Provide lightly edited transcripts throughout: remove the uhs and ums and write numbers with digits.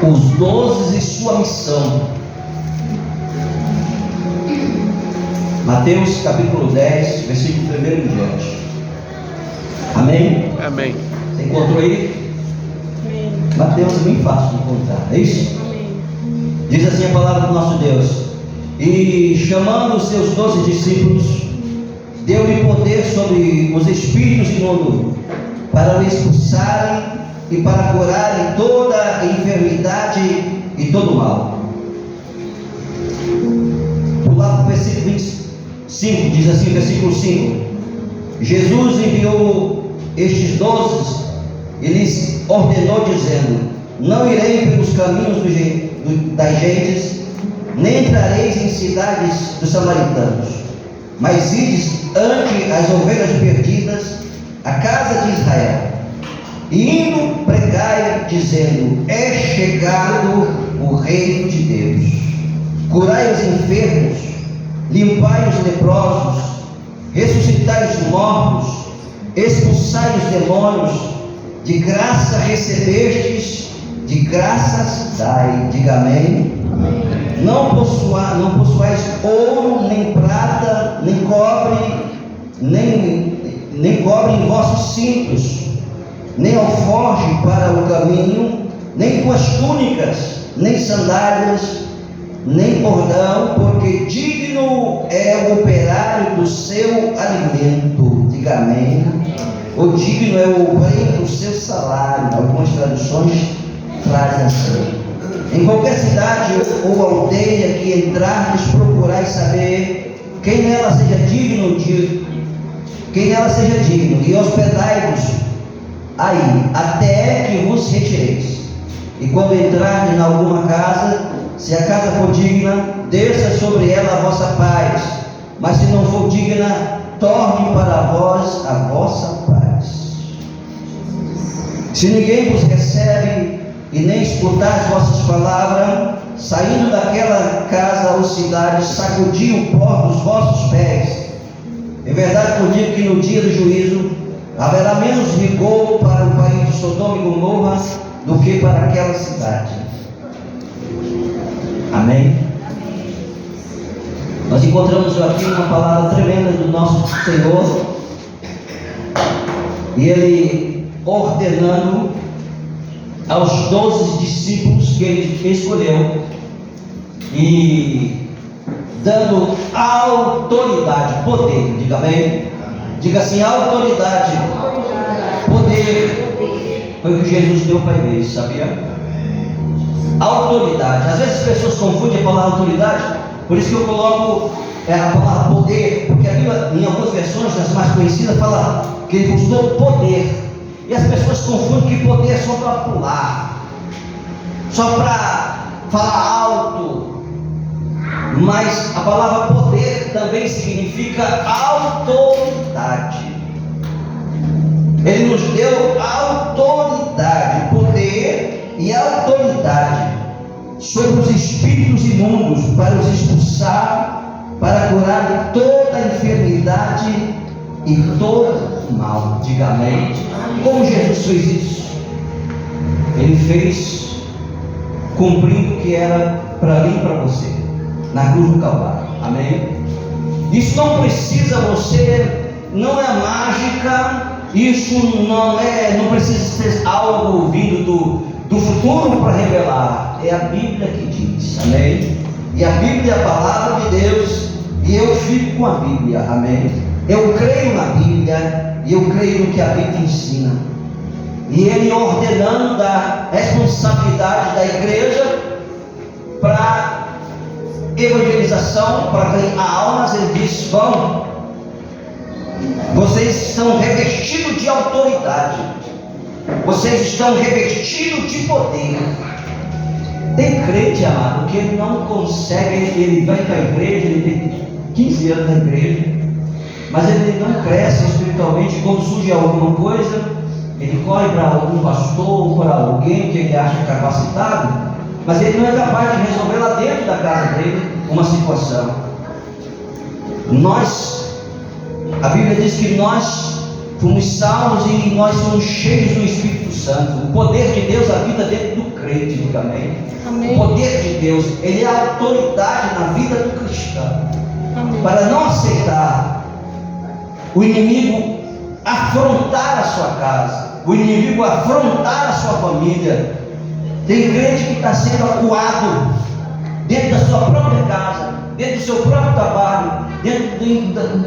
Os 12 e sua missão. Mateus capítulo 10, versículo 1 em diante. Amém? Amém. Você encontrou aí? Amém. Mateus é bem fácil de encontrar, é isso? Amém. Diz assim a palavra do nosso Deus: e chamando os seus 12 discípulos, deu-lhe poder sobre os espíritos imundos, para o expulsarem e para curarem toda a enfermidade e todo o mal. Pular para o versículo 25, diz assim, versículo 5: Jesus enviou estes 12 e lhes ordenou, dizendo: não irei pelos caminhos das gentes, nem entrareis em cidades dos samaritanos, mas ides ante as ovelhas perdidas, a casa de Israel. E indo pregai, dizendo: é chegado o reino de Deus. Curai os enfermos, limpai os leprosos, ressuscitai os mortos, expulsai os demônios. De graça recebestes, de graças dai. Diga amém. Amém. Não possuais ouro, nem prata, nem cobre, nem cobre em vossos cintos, nem alforje para o caminho, nem tuas túnicas, nem sandálias, nem cordão, porque digno é o operário do seu alimento. Diga amém. O digno é o obreiro do seu salário. Algumas traduções trazem assim. Em qualquer cidade ou aldeia que entrardes, procurai saber quem nela seja digno, e hospedai-vos aí, até que vos retireis. E quando entrardes em alguma casa, se a casa for digna, desça sobre ela a vossa paz, mas se não for digna, torne para vós a vossa paz. Se ninguém vos recebe e nem escutar as vossas palavras, saindo daquela casa ou cidade, sacudi o pó dos vossos pés. Em verdade eu digo que no dia do juízo haverá menos rigor para o país de Sodoma e Gomorra do que para aquela cidade. Amém? Nós encontramos aqui uma palavra tremenda do nosso Senhor, e Ele ordenando aos 12 discípulos que Ele escolheu, e dando autoridade, poder. Diga amém? Diga assim: autoridade, poder. Foi o que Jesus deu para a igreja, sabia? Autoridade. Às vezes as pessoas confundem a palavra autoridade, por isso que eu coloco a palavra poder, porque a Bíblia, em algumas versões, as mais conhecidas, fala que Ele nos deu poder. E as pessoas confundem que poder é só para pular, só para falar alto. Mas a palavra poder também significa autoridade. Ele nos deu autoridade, poder e autoridade sobre os espíritos imundos, para os expulsar, para curar toda a enfermidade e todo o mal. Diga amém. Como Jesus fez isso? Ele fez cumprindo o que era para mim e para você, na cruz do Calvário. Amém? Isso não precisa não é mágica, isso não precisa ser algo vindo do futuro para revelar. É a Bíblia que diz. Amém? E a Bíblia é a palavra de Deus, e eu fico com a Bíblia. Amém? Eu creio na Bíblia, e eu creio no que a Bíblia ensina. E Ele ordenando da responsabilidade da igreja para evangelização, para ganhar almas, Ele diz: vão, vocês são revestidos de autoridade, vocês estão revestidos de poder. Tem crente, amado, que ele não consegue, ele vai para a igreja, ele tem 15 anos na igreja, mas ele não cresce espiritualmente. Quando surge alguma coisa, ele corre para algum pastor ou para alguém que ele acha capacitado, mas ele não é capaz de resolver lá dentro da casa dele uma situação. A Bíblia diz que nós fomos salvos e nós somos cheios do Espírito Santo. O poder de Deus habita dentro do crente, diga amém. Amém. O poder de Deus, ele é a autoridade na vida do cristão. Amém. Para não aceitar o inimigo afrontar a sua casa, o inimigo afrontar a sua família. Tem crente que está sendo acuado dentro da sua própria casa, dentro do seu próprio trabalho, dentro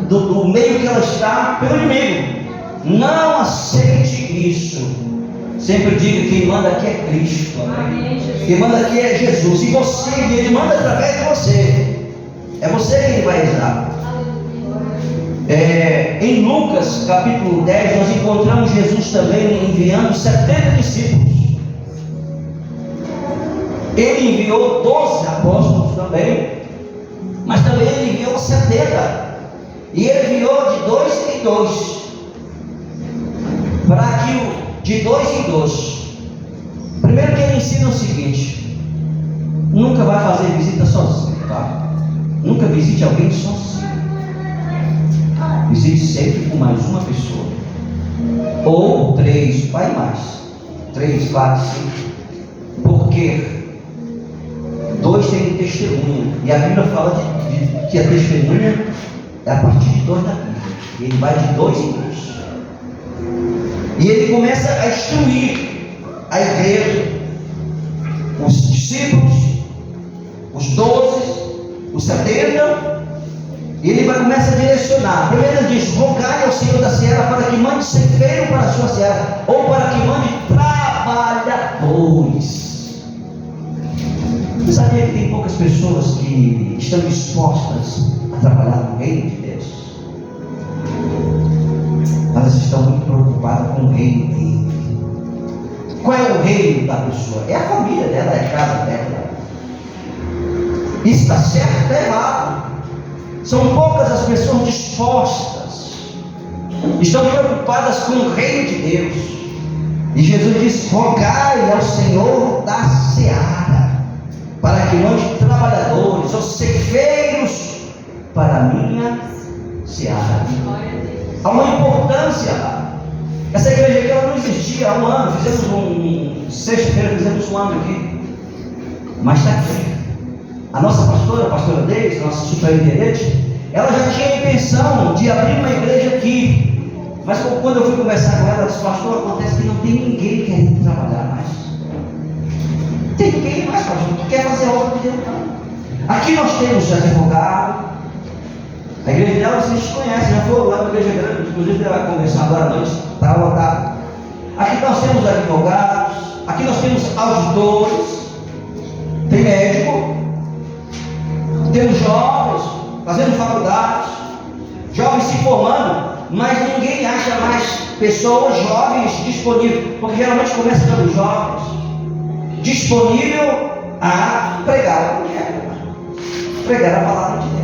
do meio que ela está, pelo inimigo. Não aceite isso. Sempre digo: quem manda aqui é Cristo. Amém? Quem manda aqui é Jesus. E você, ele manda através de você. É você que ele vai usar. Em Lucas capítulo 10, nós encontramos Jesus também enviando 70 discípulos. Ele enviou 12 apóstolos também, mas também ele enviou 70. E ele enviou de 2 em 2, para que de 2 em 2. Primeiro que ele ensina o seguinte: nunca vai fazer visita sozinho, tá? Nunca visite alguém sozinho. Visite sempre com mais uma pessoa, ou 3, vai mais, 3, 4, 5, porque 2 tem testemunha, e a Bíblia fala que a testemunha é a partir de 2 da Bíblia, e ele vai de 2 em 2, e ele começa a instruir a igreja, os discípulos, os 12, os 70, e ele começa a direcionar. Primeiro ele diz: rogai ao Senhor da seara para que mande ceifeiro para a sua seara, ou para que mande trabalhadores. Você sabia que tem poucas pessoas que estão dispostas a trabalhar no reino de Deus? Elas estão muito preocupadas com o reino dele. Qual é o reino da pessoa? É a família dela, é a casa dela. Isso está certo ou está errado? São poucas as pessoas dispostas, estão preocupadas com o reino de Deus. E Jesus diz: rogai ao Senhor da seara para que mande trabalhadores, ou ceifeiros, para a minha seara. Há uma importância lá. Essa igreja aqui ela não existia há um ano. Fizemos sexta-feira, fizemos um ano aqui, mas está aqui. A nossa pastora, a pastora Deise, nossa superintendente, ela já tinha a intenção de abrir uma igreja aqui, mas quando eu fui conversar com ela, ela disse: pastor, acontece que não tem ninguém querendo trabalhar mais. Tem ninguém mais, pastor, que quer fazer a obra de Deus. Aqui nós temos advogado. A igreja dela vocês conhecem, já foram lá na igreja grande, inclusive ela vai conversar agora à noite, está lotado. Aqui nós temos advogados, aqui nós temos auditores, tem médico, temos jovens fazendo faculdades, jovens se formando, mas ninguém acha mais pessoas jovens disponíveis, porque geralmente começa pelos jovens, disponível a pregar o evangelho, pregar a palavra de Deus.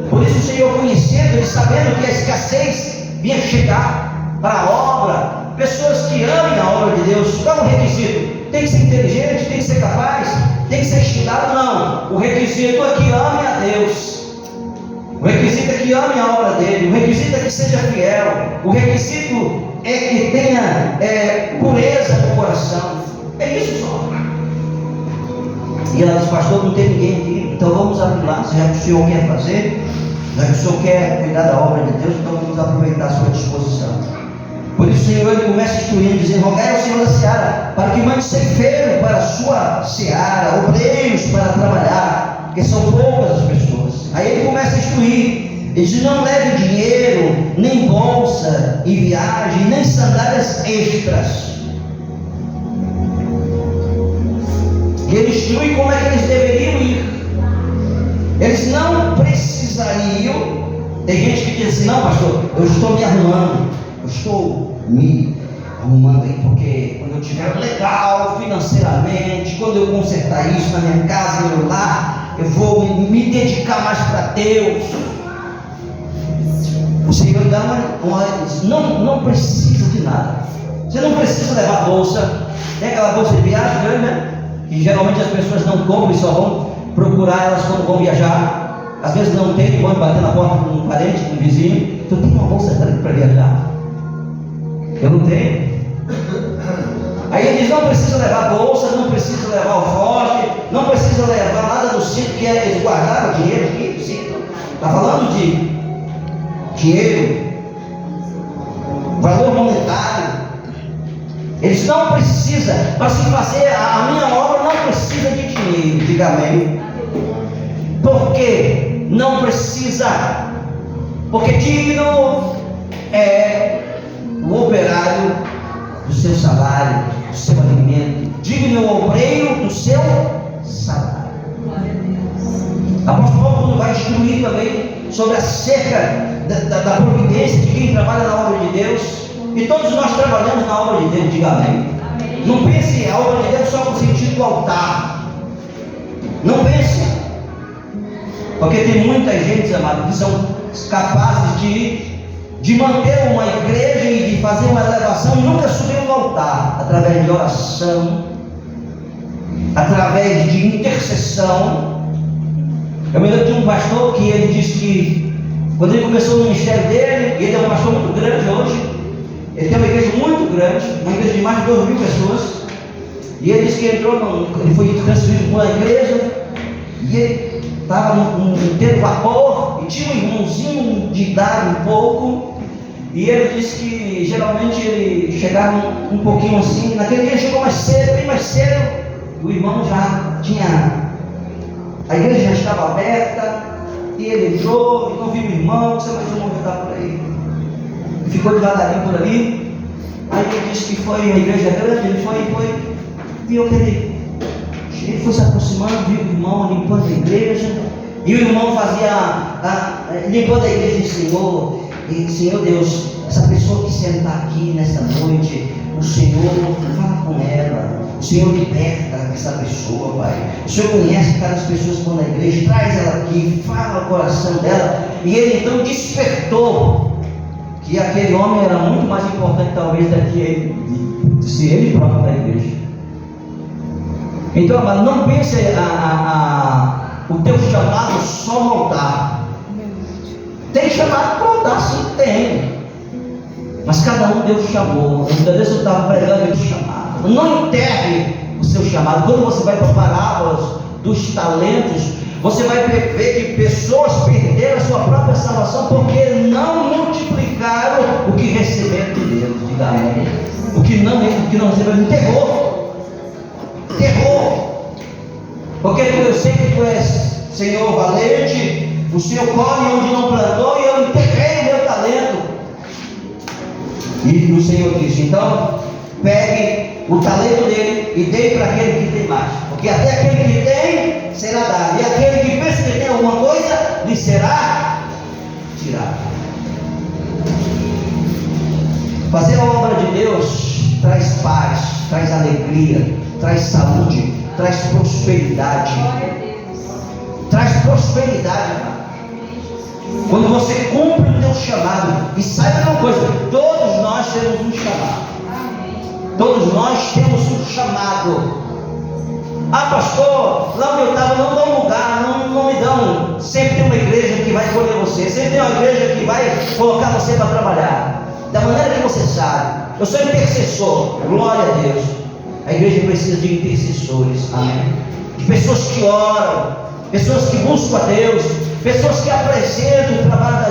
Por isso o Senhor, conhecendo, ele sabendo que a escassez vinha chegar para a obra, pessoas que amem a obra de Deus. Qual é o requisito? Tem que ser inteligente, tem que ser capaz, tem que ser estudado? Não. O requisito é que ame a Deus. O requisito é que ame a obra dele. O requisito é que seja fiel. O requisito é que tenha pureza no coração. É isso só. E ela disse: pastor, não tem ninguém aqui, então vamos abrir lá. Já que o senhor quer fazer, já que o senhor quer cuidar da obra de Deus, então vamos aproveitar a sua disposição. Por isso o Senhor ele começa instruindo, dizendo: rogai ao Senhor da seara para que mande ceifeiro para a sua seara, obreiros para trabalhar, porque são poucas as pessoas. Aí ele começa a instruir. Ele diz: não leve dinheiro, nem bolsa em viagem, nem sandálias extras. E ele instrui como é que eles deveriam ir. Eles não precisariam. Tem gente que diz assim: não, pastor, eu estou me arrumando, eu estou me arrumando aí, porque quando eu estiver legal financeiramente, quando eu consertar isso na minha casa, no meu lar, eu vou me dedicar mais para Deus. O Senhor dá não precisa de nada. Você não precisa levar bolsa. Tem aquela bolsa de viagem grande, né? Que geralmente as pessoas não compram e só vão procurar elas quando vão viajar. Às vezes não tem, vão bater na porta de um parente, de um vizinho. Tu tem uma bolsa grande para viajar? Eu não tenho. Aí ele diz: não precisa levar bolsa, não precisa levar alforje, não precisa levar nada do cinto, que eles guardaram dinheiro aqui do cinto. Está falando de dinheiro, valor monetário. Eles não precisam, para se fazer a minha obra, não precisa de dinheiro. Diga amém. Por que não precisa? Porque digno é o operário do seu salário, do seu alimento. Digno é o obreiro do seu salário. Apóstolo Paulo, quando vai instruir também sobre acerca da providência de quem trabalha na obra de Deus, e todos nós trabalhamos na obra de Deus, diga amém. Não pense a obra de Deus só no sentido do altar. Não pense, porque tem muita gente, amado, que são capazes de manter uma igreja e de fazer uma elevação e nunca subir no altar, através de oração, através de intercessão. Eu me lembro de um pastor que ele disse que quando ele começou o ministério dele, e ele é um pastor muito grande hoje, ele tem uma igreja muito grande, uma igreja de mais de 2.000 pessoas, e ele disse que ele foi transferido para uma igreja, e ele estava tendo vapor, e tinha um irmãozinho de idade um pouco, e ele disse que geralmente ele chegava um pouquinho assim. Naquele dia ele chegou mais cedo, bem mais cedo, o irmão já tinha, a igreja já estava aberta, e ele entrou e não viu o irmão, seu irmão já estava por aí, e ficou devagarinho por ali. Aí ele disse que foi uma igreja grande, ele foi, viu que ele foi se aproximando, viu o irmão limpando a igreja, e o irmão limpando a igreja, e Senhor Deus, essa pessoa que senta aqui nessa noite, o Senhor fala com ela, o Senhor liberta essa pessoa, Pai. O Senhor conhece cada pessoa que estão na igreja, traz ela aqui, fala o coração dela. E ele então despertou que aquele homem era muito mais importante talvez do que ele, de ser ele próprio da igreja. Então, amado, não pense o teu chamado só no altar. Tem chamado para o altar, sim, tem. Mas cada um Deus chamou. Muitas vezes eu estava pregando o chamado. Não enterre o seu chamado. Quando você vai para parábolas dos talentos, você vai ver que pessoas perderam a sua própria salvação porque não multiplicaram o que receberam de Deus. Diga amém. O que não receberam, terror. Porque eu sei que tu és Senhor valente, o Senhor colhe onde não plantou, e eu enterrei o meu talento. E o Senhor disse: então pegue o talento dele e dê para aquele que tem mais, porque até aquele que tem será dado, e aquele que pensa que tem alguma coisa lhe será tirado. Fazer a obra de Deus traz paz, traz alegria, traz saúde, traz prosperidade. Traz prosperidade. Quando você cumpre o teu chamado, e saiba uma coisa, todos nós temos um chamado. Todos nós temos um chamado. Ah, pastor, lá onde eu estava não dão lugar, não me dão. Sempre tem uma igreja que vai escolher você, sempre tem uma igreja que vai colocar você para trabalhar, da maneira que você sabe. Eu sou intercessor, glória a Deus. A igreja precisa de intercessores, amém? De pessoas que oram, pessoas que buscam a Deus, pessoas que apresentam o trabalho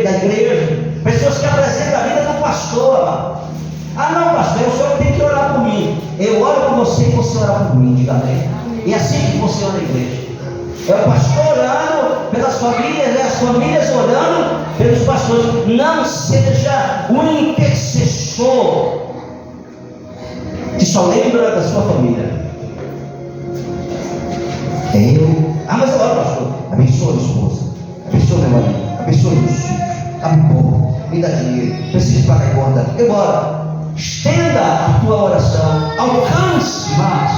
da igreja, pessoas que apresentam a vida do pastor. Ah, não, pastor, o senhor tem que orar por mim. Eu oro por você e você ora por mim, diga amém. E assim que funciona a igreja. É o pastor orando pelas famílias, as famílias orando pelos pastores. Não seja um intercessor que só lembra da sua família. Mas eu oro, pastor. Abençoa minha esposa, abençoa meu marido, abençoa meus filhos, abre povo, me dá dinheiro, preciso pagar a conta. Eu oro. Estenda a tua oração, alcance mais.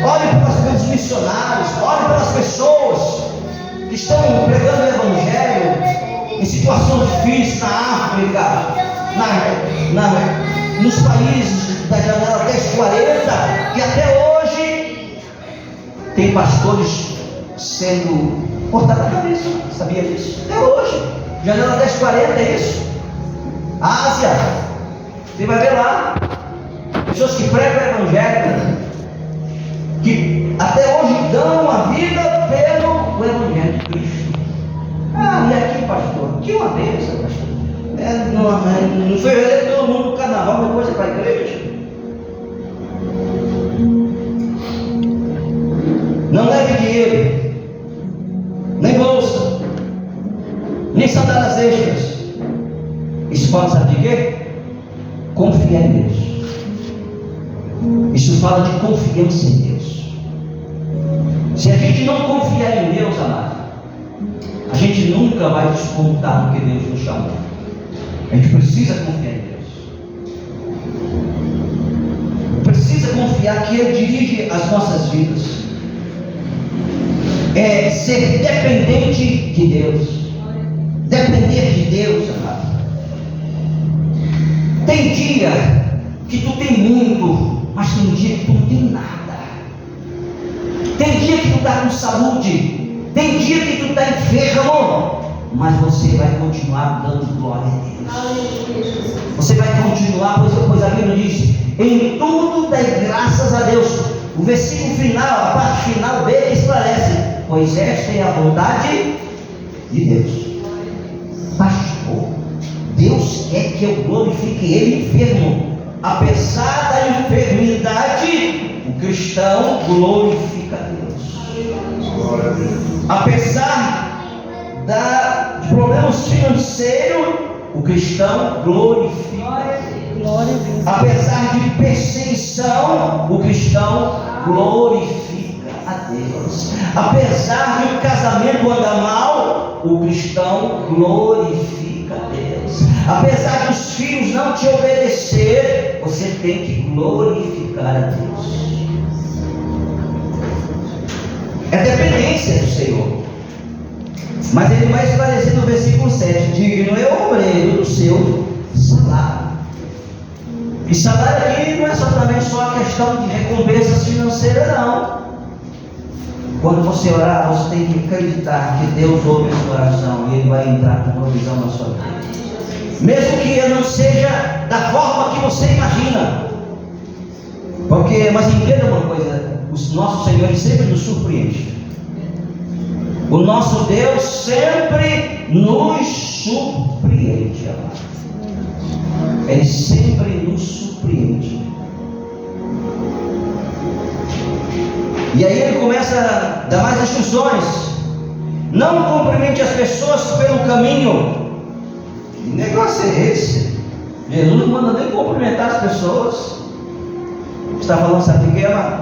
Olhe pelos missionários, olhe pelas pessoas que estão pregando o evangelho em situações difíceis na África, nos países da janela 1040, que até hoje tem pastores sendo cortados a cabeça. Sabia disso? Até hoje, janela 1040 é isso. Ásia, Você vai ver lá, pessoas que pregam o Evangelho, que até hoje dão a vida pelo Evangelho de Cristo. Ah, e aqui, pastor? Que uma bênção, pastor. No fevereiro todo mundo no carnaval, depois você vai para a igreja. Não leve dinheiro, nem bolsa, nem sandálias extras. Isso fala, sabe de quê? Confiar em Deus. Isso fala de confiança em Deus. Se a gente não confiar em Deus, amado, a gente nunca vai despontar no que Deus nos chamou. A gente precisa confiar em Deus. Precisa confiar que Ele dirige as nossas vidas. É ser dependente de Deus. Depender de Deus, amado. Tem dia que tu tem muito, mas tem dia que tu não tem nada. Tem dia que tu está com saúde, tem dia que tu está enfermo, mas você vai continuar dando glória a Deus. Você vai continuar, pois a Bíblia diz: em tudo dai graças a Deus. O versículo final, a parte final dele esclarece: pois esta é a vontade de Deus. Pastor, Deus quer que eu glorifique Ele enfermo. Apesar da enfermidade, o cristão glorifica a Deus. Glória a Deus. Apesar de problemas financeiros, o cristão glorifica a Deus. Apesar de perseguição, o cristão glorifica a Deus. Apesar de o casamento andar mal, o cristão glorifica a Deus. Apesar dos filhos não te obedecer, você tem que glorificar a Deus. É dependência do Senhor. Mas ele vai esclarecer no versículo 7: digno é o obreiro do seu salário. E salário aqui não é somente só a questão de recompensas financeiras, não. Quando você orar, você tem que acreditar que Deus ouve a sua oração e Ele vai entrar com provisão na sua vida. Mesmo que não seja da forma que você imagina. Mas entenda uma coisa: o nosso Senhor sempre nos surpreende. O nosso Deus sempre nos surpreende, amado. Ele sempre nos surpreende. E aí ele começa a dar mais instruções. Não cumprimente as pessoas pelo caminho. Que negócio é esse? Jesus não manda nem cumprimentar as pessoas. Está falando, sabe o que é?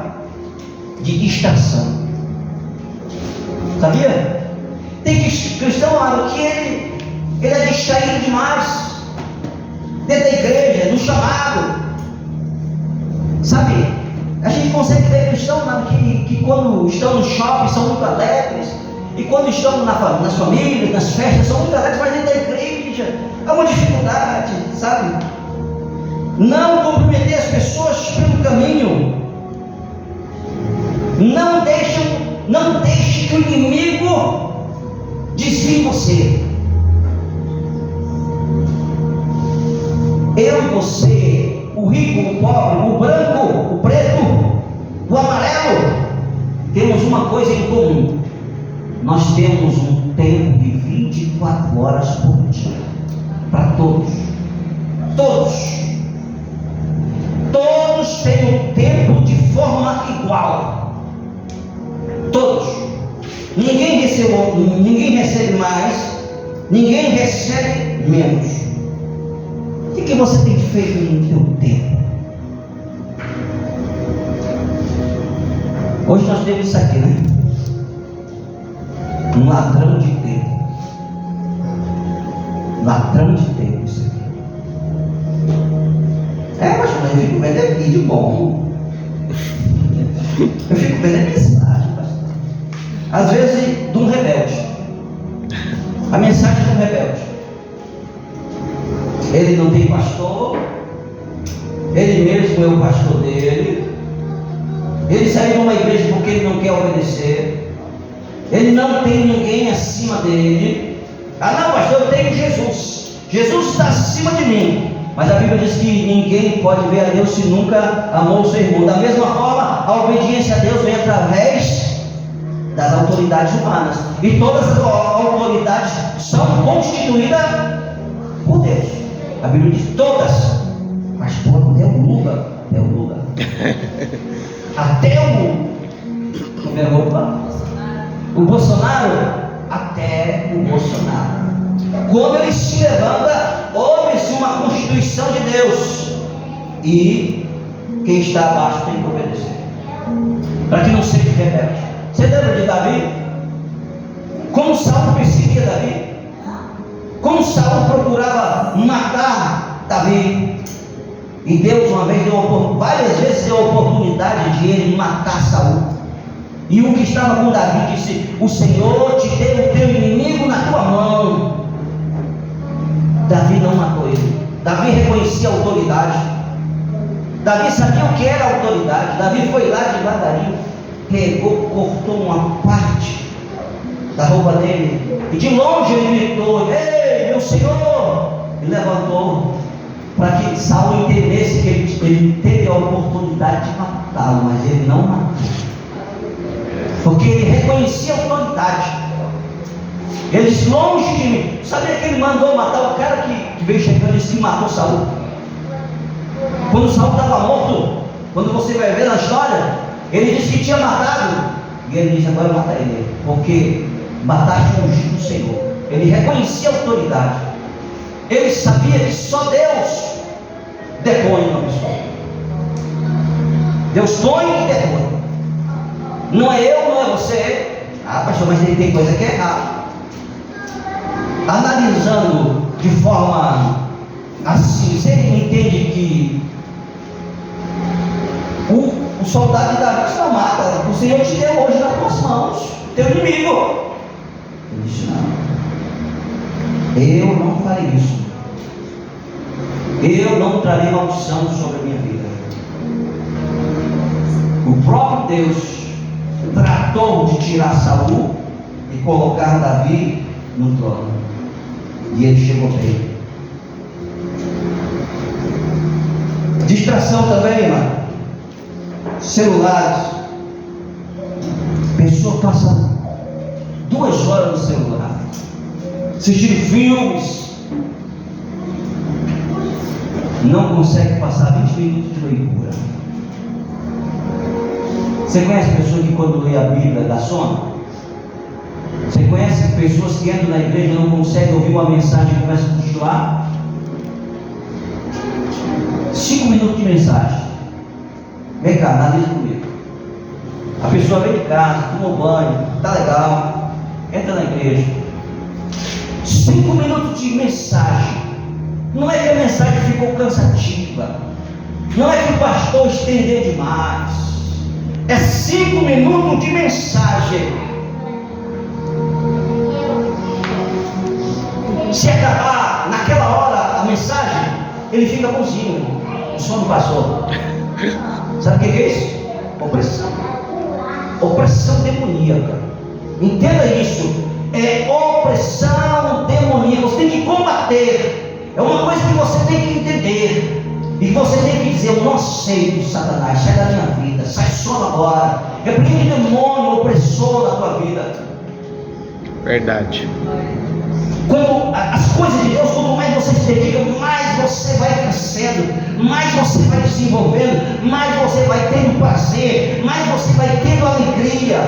De distração. Sabia? Tem cristão, amado, que ele é distraído demais. Dentro da igreja, no chamado. Sabe? A gente consegue ver cristãos, amado, que quando estão no shopping são muito alegres. E quando estão nas famílias, nas festas, são muito alegres, mas dentro da igreja é uma dificuldade, sabe? Não comprometer as pessoas pelo caminho. Não deixe que o inimigo desvie você. Eu e você, o rico, o pobre, o branco, o preto, o amarelo, temos uma coisa em comum. Nós temos um tempo de 24 horas por dia. Para todos. Todos. Todos têm o tempo de forma igual. Todos. Ninguém recebe mais, ninguém recebe menos. O que você tem feito no seu tempo? Hoje nós temos isso aqui, né? Um ladrão de tempo. Ladrão de tempo, isso aqui. Mas eu fico vendo vídeo bom. Eu fico vendo mensagem, pastor. Às vezes de um rebelde. A mensagem de um rebelde. Ele não tem pastor. Ele mesmo é o pastor dele. Ele saiu de uma igreja porque ele não quer obedecer. Ele não tem ninguém acima dele. Ah não, pastor, eu tenho Jesus. Jesus está acima de mim. Mas a Bíblia diz que ninguém pode ver a Deus se nunca amou o seu irmão. Da mesma forma, a obediência a Deus vem através das autoridades humanas. E todas as autoridades são constituídas por Deus. A Bíblia diz todas. Mas pô, até o Lula. Até o Bolsonaro, até o Bolsonaro. Quando ele se levanta, houve-se uma constituição de Deus. E quem está abaixo tem que obedecer. Para que não seja rebelde. Você lembra de Davi? Como Saul perseguia Davi? Como Saul procurava matar Davi? E Deus uma vez várias vezes deu a oportunidade de ele matar Saul. E o que estava com Davi disse: o Senhor te deu o teu inimigo na tua mão. Davi não matou ele. Davi reconhecia a autoridade. Davi sabia o que era a autoridade. Davi foi lá devagarinho, pegou, cortou uma parte da roupa dele, e de longe ele gritou: ei, meu Senhor! E levantou, para que Saul entendesse que ele teve a oportunidade de matá-lo, mas ele não matou, porque ele reconhecia a autoridade. Ele disse: longe de mim. Sabia que ele mandou matar o cara que veio chegando e disse que matou Saul? Quando Saul estava morto, quando você vai ver na história, ele disse que tinha matado, e ele disse: agora mata ele, porque mataste o ungido do Senhor. Ele reconhecia a autoridade. Ele sabia que só Deus depõe uma pessoa. Deus põe e depõe. Não é eu, não é você. Ah, pastor, mas ele tem coisa que é errada. Analisando de forma assim, você entende que o soldado de Davi não mata. O Senhor te deu hoje nas tuas mãos, teu inimigo. Ele disse: não, eu não farei isso. Eu não trarei maldição sobre a minha vida. O próprio Deus tratou de tirar Saul e colocar Davi no trono. E ele chegou bem. Distração também, irmão. Celulares. A pessoa passa 2 horas no celular, assistindo filmes, não consegue passar 20 minutos de leitura. Você conhece pessoas que quando lê a Bíblia dá sono? Você conhece pessoas que entram na igreja e não conseguem ouvir uma mensagem e começam a cochilar? 5 minutos de mensagem. Vem cá, analisa comigo. A pessoa vem de casa, toma banho, tá legal, entra na igreja. 5 minutos de mensagem. Não é que a mensagem ficou cansativa, não é que o pastor estendeu demais. É 5 minutos de mensagem. Se acabar naquela hora a mensagem, ele fica bonzinho. O sono passou. Sabe o que é isso? Opressão. Opressão demoníaca. Entenda isso. É opressão demoníaca. Você tem que combater. É uma coisa que você tem que entender. E você tem que dizer: eu não aceito Satanás, sai da minha vida, sai só agora. Repreende o demônio opressor da tua vida. Verdade. Quando as coisas de Deus, quanto mais você se dedica, mais você vai crescendo, mais você vai desenvolvendo, mais você vai tendo prazer, mais você vai tendo alegria.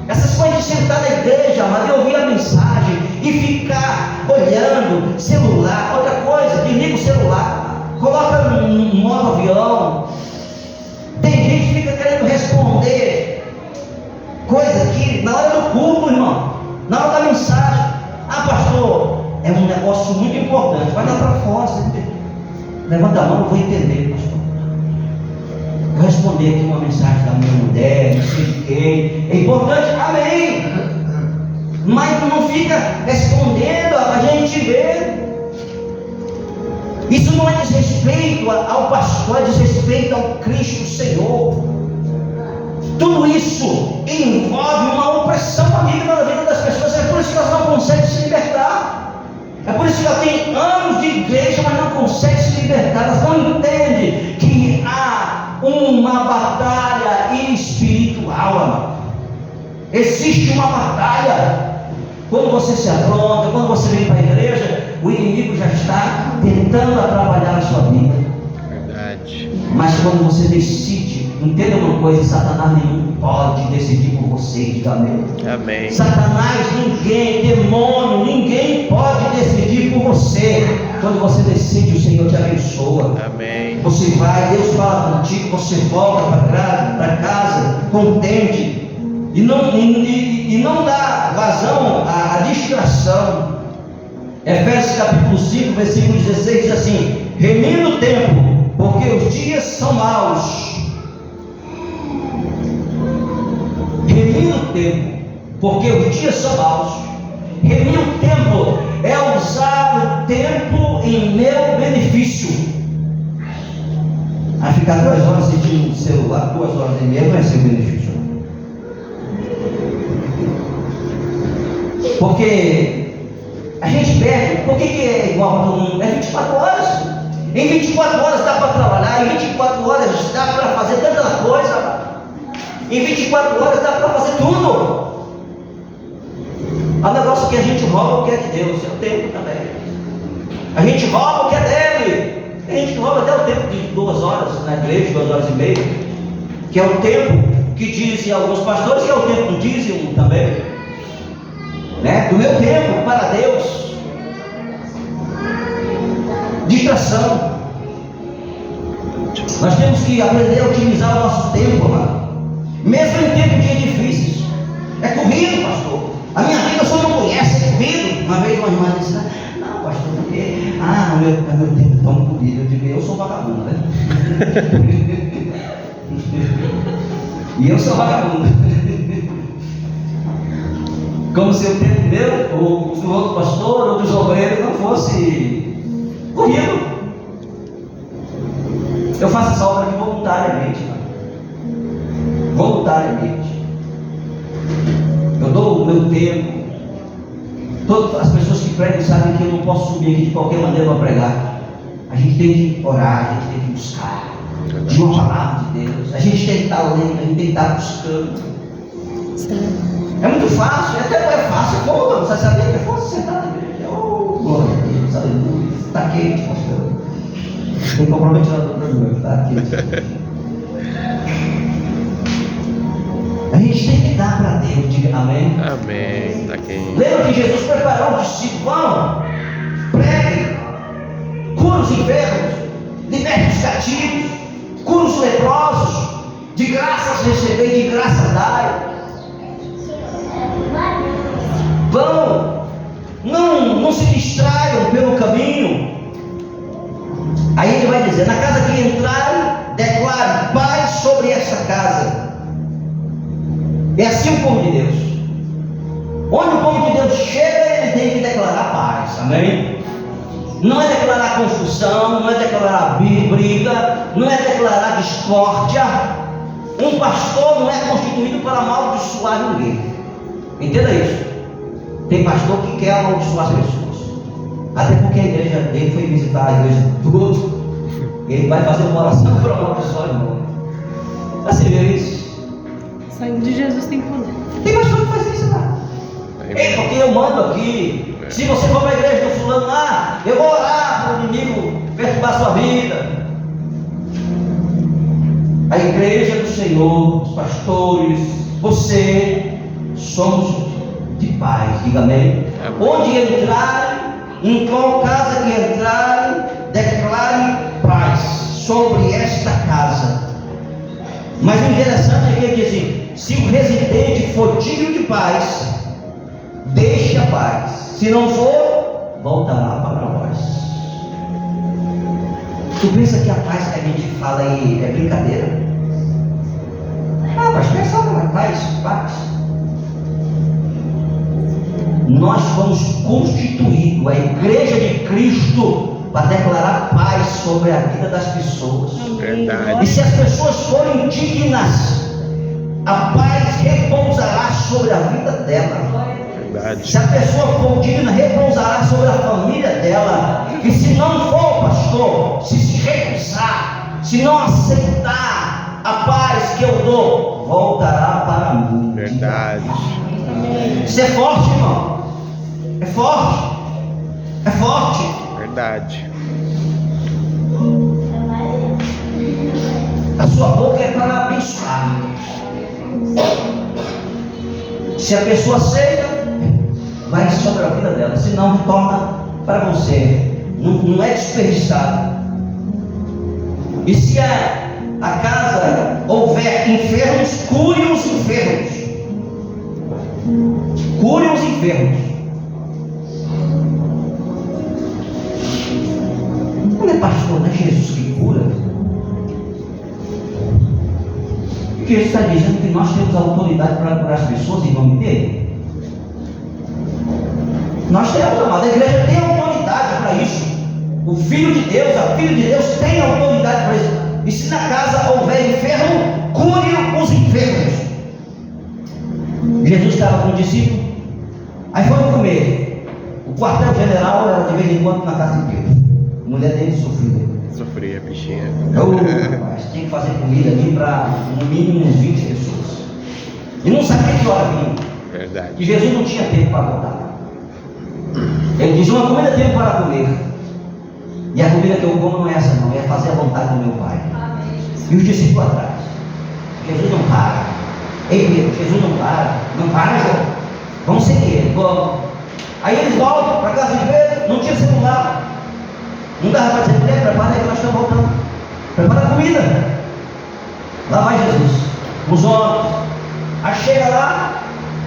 Essas coisas de sentar na igreja, mas ouvir a mensagem e ficar olhando celular, outra coisa, desliga o celular, coloca no modo avião. Tem gente que fica querendo responder coisa que na hora do culto, irmão, na hora da mensagem. Ah, pastor, é um negócio muito importante. Vai dar para fora, você entende? Levanta a mão, eu vou entender, pastor. Vou responder aqui uma mensagem da minha mulher, não sei de quem. É importante, amém. Mas não fica respondendo, a gente vê. Isso não é desrespeito ao pastor, é desrespeito ao Cristo Senhor. Tudo isso envolve uma opressão maligna na vida das pessoas. É por isso que elas não conseguem se libertar. É por isso que ela tem anos de igreja, mas não consegue se existe uma batalha. Quando você se apronta, quando você vem para a igreja, o inimigo já está tentando atrapalhar a sua vida. Verdade. Mas quando você decide, entenda uma coisa: Satanás nenhum pode decidir por você. Diga amém. Amém. Satanás, ninguém, demônio, ninguém pode decidir por você. Quando você decide, o Senhor te abençoa. Amém. Você vai, Deus fala contigo, você volta para casa contente. E não dá vazão à distração. Efésios capítulo 5, versículo 16 diz assim: remina o tempo, porque os dias são maus. Remina o tempo, porque os dias são maus. Remir o tempo é usar o tempo em meu benefício. A ficar 2 horas assistindo o celular, 2 horas e meia, não é seu benefício. Porque a gente perde. Por que é igual a todo mundo? É 24 horas. Em 24 horas dá para trabalhar, em 24 horas dá para fazer tanta coisa. Em 24 horas dá para fazer tudo. Há um negócio que a gente rouba o que é de Deus, é o tempo também. A gente rouba o que é dele. Tem gente que rouba até o tempo de 2 horas na igreja, 2 horas e meia, que é o tempo que dizem alguns pastores que é o tempo do dízimo também. Né? Do meu tempo para Deus. Distração. Nós temos que aprender a utilizar o nosso tempo, amado. Mesmo em tempos de difíceis. É corrido, pastor. A minha vida o senhor não conhece, é corrido. Uma vez uma irmã disse: não, pastor, porque o meu tempo é tão corrido. Eu digo: eu sou vagabundo, né? E eu sou vagabundo. Como se o tempo meu, ou do outro pastor, ou dos obreiros, não fosse corrido. Eu faço essa obra aqui voluntariamente. Voluntariamente. Eu dou o meu tempo. Todas as pessoas que pregam sabem que eu não posso subir aqui de qualquer maneira para pregar. A gente tem que orar, a gente tem que buscar de uma palavra de Deus. A gente tem que estar lendo, a gente tem que estar buscando. É muito fácil, até não é fácil. Pô, você sabia que é fácil sentar na igreja? Oh, glória a Deus, aleluia. Está quente, pastor. Tem comprometido do meu, está quente. A gente tem que dar para Deus, diga amém. Amém. Está quente. Lembra que Jesus preparou os discípulos? Vão, preguem, cura os enfermos, liberte os cativos, cura os leprosos, de graças recebei, de graças dai. Vão, não se distraiam pelo caminho. Aí ele vai dizer: na casa que entrarem, declare paz sobre essa casa. É assim o povo de Deus. Onde o povo de Deus chega, ele tem que declarar paz. Amém? Não é declarar confusão, não é declarar briga, não é declarar discórdia. Um pastor não é constituído para amaldiçoar ninguém. Entenda isso. Tem pastor que quer amaldiçoar as pessoas. Até porque a igreja dele foi visitar a igreja do outro. Ele vai fazer uma oração para amaldiçoar o irmão. Você vê isso? O sangue de Jesus tem poder. Tem pastor que faz isso lá. É porque eu mando aqui. Se você for para a igreja do fulano lá, eu vou orar para o inimigo perturbar a sua vida. A igreja do Senhor, os pastores, você, somos de paz, diga amém. Onde entrarem, em qual casa que entrarem, declare paz sobre esta casa. Mas o interessante é que ele diz assim: se o residente for digno de paz, deixe a paz. Se não for, voltará para nós. Tu pensa que a paz que a gente fala aí é brincadeira? Mas pensa na paz. Nós fomos constituídos, a igreja de Cristo, para declarar paz sobre a vida das pessoas. Verdade. E se as pessoas forem dignas, a paz repousará sobre a vida dela. Verdade. Se a pessoa for digna, repousará sobre a família dela. E se não for, pastor, se recusar, se não aceitar a paz que eu dou, voltará para mim. Verdade. Isso é forte, irmão. É forte. É forte. Verdade. A sua boca é para abençoar. Se a pessoa aceita, vai sobre a vida dela. Se não, retorna para você. Não é desperdiçado. E se a casa houver enfermos, cure os enfermos. Cure os enfermos. Não é pastor, não é Jesus que cura? Porque Jesus está dizendo que nós temos autoridade para curar as pessoas em nome dele. Nós temos, amado, a igreja tem autoridade para isso. O Filho de Deus, a Filha de Deus tem autoridade para isso. E se na casa houver enfermo, cure os enfermos. Jesus estava com o discípulo, aí foram comer. O quartel-general era de vez em quando na casa de Pedro. A mulher dele Sofria, bichinha. Mas tinha que fazer comida ali para no mínimo uns 20 pessoas. E não sabia que hora vinha. Verdade. E Jesus não tinha tempo para voltar. Ele diz: uma comida tenho para comer. E a comida que eu como não é essa não, é fazer a vontade do meu Pai. E os discípulos atrás. Jesus não para. Ei, Pedro, Jesus não para. Não para, João. Vamos seguir ele. Vamos. Aí eles voltam para a casa de Pedro, não tinha celular. Não dava para dizer: mulher, prepara aí que nós estamos voltando. Prepara a comida. Lá vai Jesus. Os homens. Aí chega lá,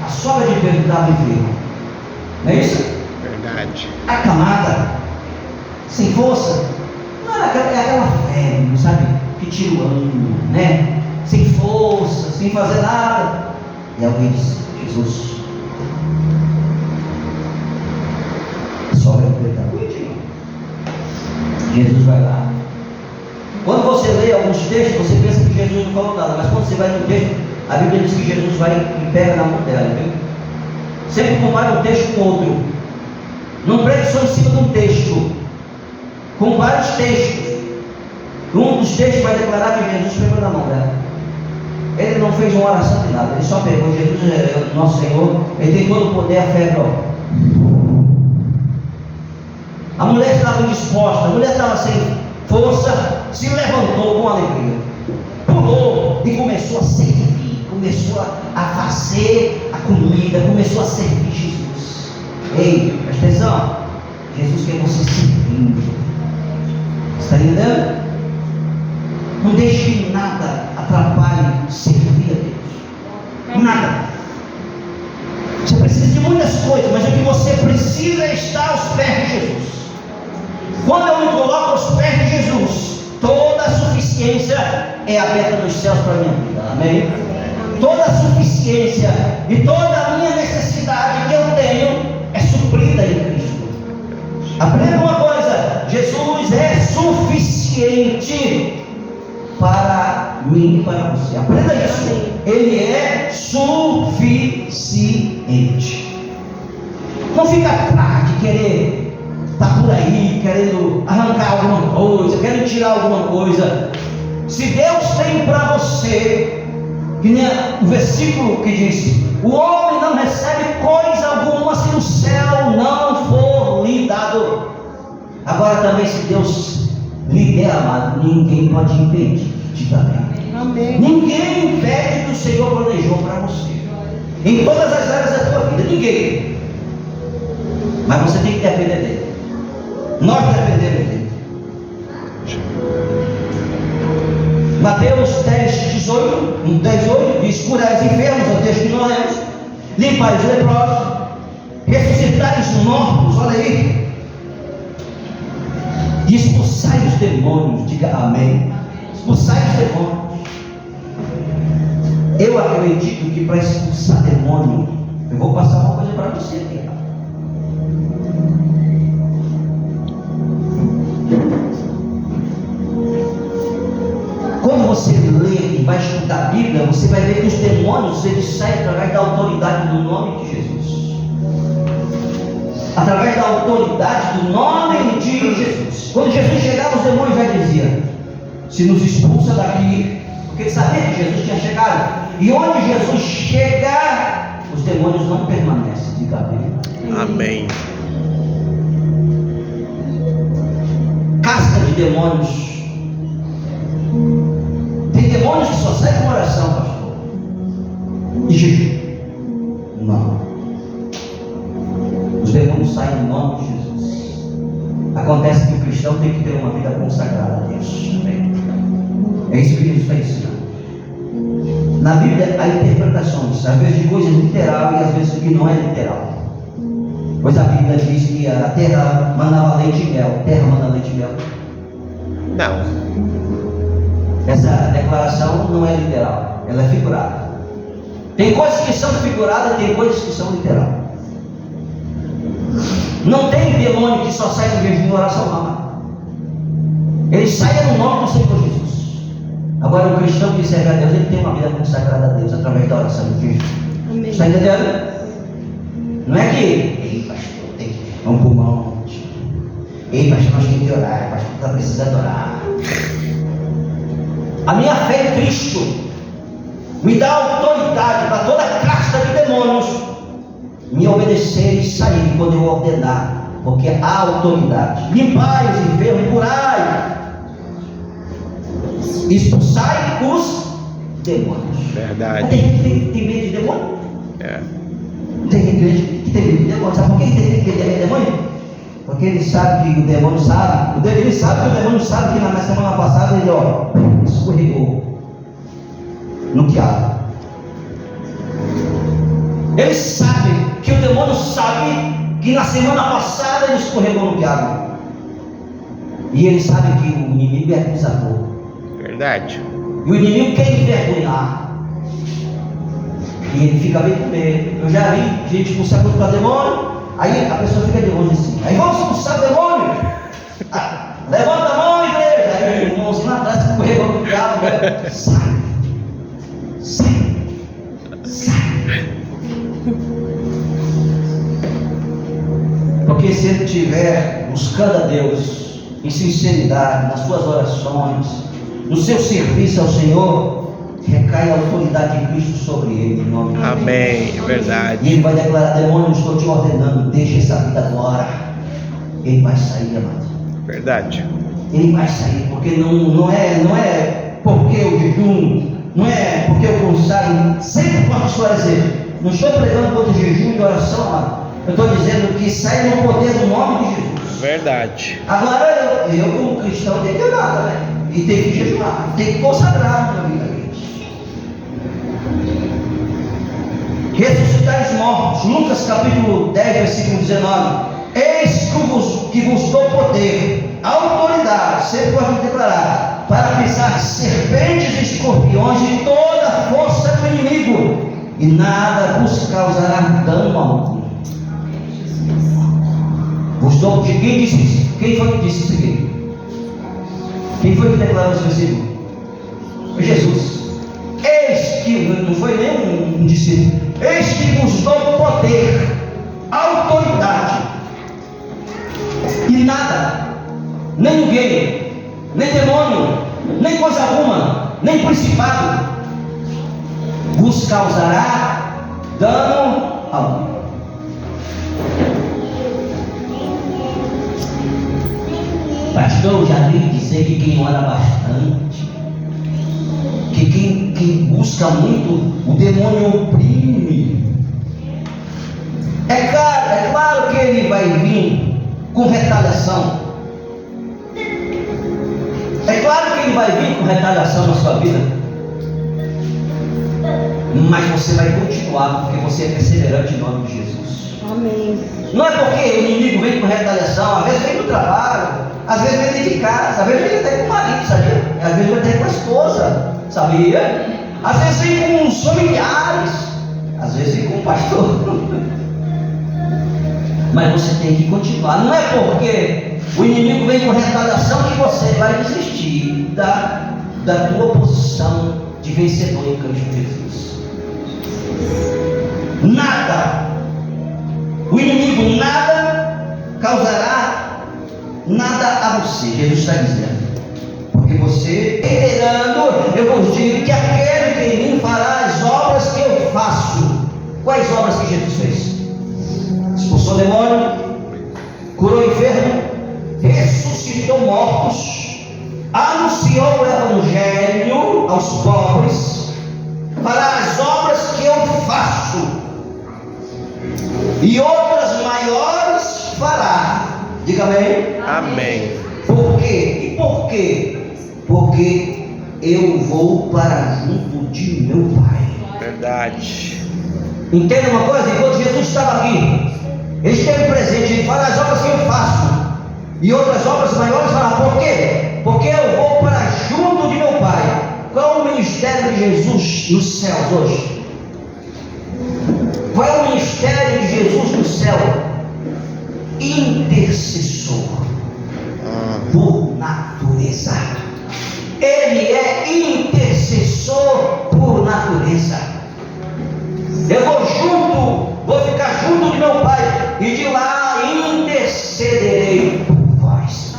a sogra de Pedro estava enferma. Não é isso? Verdade. Acamada, sem força. Não era aquela febre, sabe? Que tira o ânimo, né? Sem força, sem fazer nada. E alguém disse: Jesus, a sogra de Pedro está doente. Jesus vai lá. Quando você lê alguns textos, você pensa que Jesus não falou nada, mas quando você vai no texto, a Bíblia diz que Jesus vai e pega na mão dela, viu? Sempre compara um texto com outro. Não pregue só em cima de um texto. Com vários textos. Um dos textos vai declarar que Jesus pegou na mão dela. Ele não fez uma oração de nada, ele só pegou. Jesus é o nosso Senhor, ele tem todo o poder, a fé. A mulher estava indisposta, a mulher estava sem força, se levantou com alegria, pulou e começou a servir, começou a fazer a comida, começou a servir Jesus. Ei, presta atenção, Jesus quer você servindo. Está entendendo? Não deixe que nada atrapalhe servir a Deus. Nada. Você precisa de muitas coisas, mas o que você precisa é estar aos pés de Jesus. Quando eu me coloco aos pés de Jesus, toda a suficiência é aberta dos céus para a minha vida. Amém? Toda a suficiência e toda a minha necessidade que eu tenho é suprida em Cristo. Aprenda uma coisa: Jesus é suficiente para mim e para você. Aprenda isso. Ele é suficiente. Não fica atrás de querer estar por aí, querendo arrancar alguma coisa, querendo tirar alguma coisa. Se Deus tem para você, que nem o versículo que diz: o homem não recebe coisa alguma se o céu não for lhe dado. Agora também, se Deus lhe der, amado, ninguém pode impedir de dar. Amém. Ninguém impede que o Senhor planejou para você, em todas as áreas da tua vida. Ninguém. Mas você tem que depender dele. Nós dependemos dele. Mateus 10:18 diz: curai os enfermos, é o texto que nós lemos, limpai os leprosos, ressuscitai os mortos, olha aí, e expulsai os demônios. Diga amém. Expulsai os demônios. Eu acredito que para expulsar demônio, eu vou passar uma coisa para você aqui. Quando você lê e vai estudar a Bíblia, você vai ver que os demônios, eles saem através da autoridade do nome de Jesus. Através da autoridade do nome de Jesus. Quando Jesus chegava, os demônios já diziam: se nos expulsa daqui, porque ele sabia que Jesus tinha chegado. E onde Jesus chega, os demônios não permanecem. Diga amém. Amém. Casta de demônios. Tem demônios que só saem com oração, pastor. E jejum. Não. Os demônios saem em nome de Jesus. Acontece que o cristão tem que ter uma vida consagrada a Deus. É isso que Jesus está ensinando. Na Bíblia há interpretações, às vezes de coisa literal e às vezes de que não é literal. Pois a Bíblia diz que a terra mandava leite e mel. Terra manda leite e mel. Não. Essa declaração não é literal, ela é figurada. Tem coisas que são figuradas e tem coisas que são literais. Não tem demônio que só sai do jejum e oração, não. Ele sai no nome do Senhor Jesus. Agora, o cristão que serve a Deus, ele tem uma vida consagrada a Deus através da oração do jejum. Amém. Está entendendo? Não é que, ei, pastor, vamos para o monte. Ei, pastor, nós temos que orar. Pastor, está precisando orar. A minha fé em Cristo me dá autoridade para toda a casta de demônios me obedecer e sair quando eu ordenar, porque há autoridade. Limpai os enfermos, curai, expulsai os demônios. Verdade. Tem gente que tem medo de demônio? É. Tem gente que tem medo de demônio. Sabe por que ele tem medo de demônio? Porque ele sabe que o demônio sabe. Ele sabe que o demônio sabe que na semana passada ele escorregou no quiabo. Ele sabe que o demônio sabe que na semana passada ele escorregou no quiabo. E ele sabe que o inimigo é acusador. Verdade. E o inimigo quer envergonhar. E ele fica bem com medo. Eu já vi gente expulsar contra demônio. Aí a pessoa fica de longe assim. Aí vamos expulsar o demônio. Levanta a mão, igreja. Aí o irmãozinho lá atrás escorregou no quiabo. Sai. Sai. Sai. Porque se ele estiver buscando a Deus em sinceridade, nas suas orações, no seu serviço ao Senhor, recai a autoridade de Cristo sobre ele, em nome de Deus. Amém. É E verdade. ele vai declarar: demônio, estou te ordenando, deixa essa vida agora. Ele vai sair, amado. Verdade. Ele vai sair, porque não é porque eu jejum, não é porque eu consagro. Sempre posso esclarecer. Não estou pregando contra jejum e oração, amado. Eu estou dizendo que sai no poder do nome de Jesus. Verdade. Agora eu como cristão tenho que orar, né? E tenho que jejuar, tenho que consagrar a minha vida. Ressuscitar os mortos. Lucas capítulo 10, versículo 19. Eis que vos dou poder, autoridade, sempre pode declarar, para pisar serpentes e escorpiões e toda a força do inimigo, e nada vos causará dano algum. Vos dou. Quem disse isso? Quem foi que disse isso aqui? Quem foi que declarou esse versículo? Foi Jesus. Eis que, não foi nem um discípulo, eis que vos dou poder, autoridade, e nada, nem ninguém, nem demônio, nem coisa alguma, nem principado, vos causará dano algum. Pastor, eu já vi dizer que quem ora bastante, que quem busca muito, o demônio oprime. É claro que ele vai vir com retaliação. É claro que ele vai vir com retaliação na sua vida. Mas você vai continuar, porque você é perseverante em nome de Jesus. Amém. Não é porque o inimigo vem com retaliação, às vezes vem do trabalho, às vezes vem dentro de casa, às vezes vem até com o marido, sabia? Às vezes vem até com a esposa, sabia? Às vezes vem com os familiares, às vezes vem com o pastor. Mas você tem que continuar. Não é porque o inimigo vem com retaliação que você vai desistir da tua posição de vencedor em Cristo Jesus. Nada, o inimigo nada causará nada a você. Jesus está dizendo, porque você, esperando, eu vos digo que aquele que em mim fará as obras que eu faço, Quais obras que Jesus fez? Expulsou demônio, curou enfermo, ressuscitou mortos, anunciou o evangelho aos pobres, fará as obras que eu faço, e outras maiores fará. Diga amém. Amém. Por quê? E por quê? Porque eu vou para junto de meu Pai. Verdade. Entenda uma coisa? Enquanto Jesus estava aqui, Ele esteve presente. Ele fala as obras que eu faço, e outras obras maiores fará. Por quê? Porque eu vou para junto de meu Pai. Qual é o ministério de Jesus nos céus hoje? Qual é o ministério de Jesus no céu? Intercessor por natureza. Ele é intercessor por natureza. Eu vou junto, vou ficar junto de meu Pai, e de lá intercederei por vós,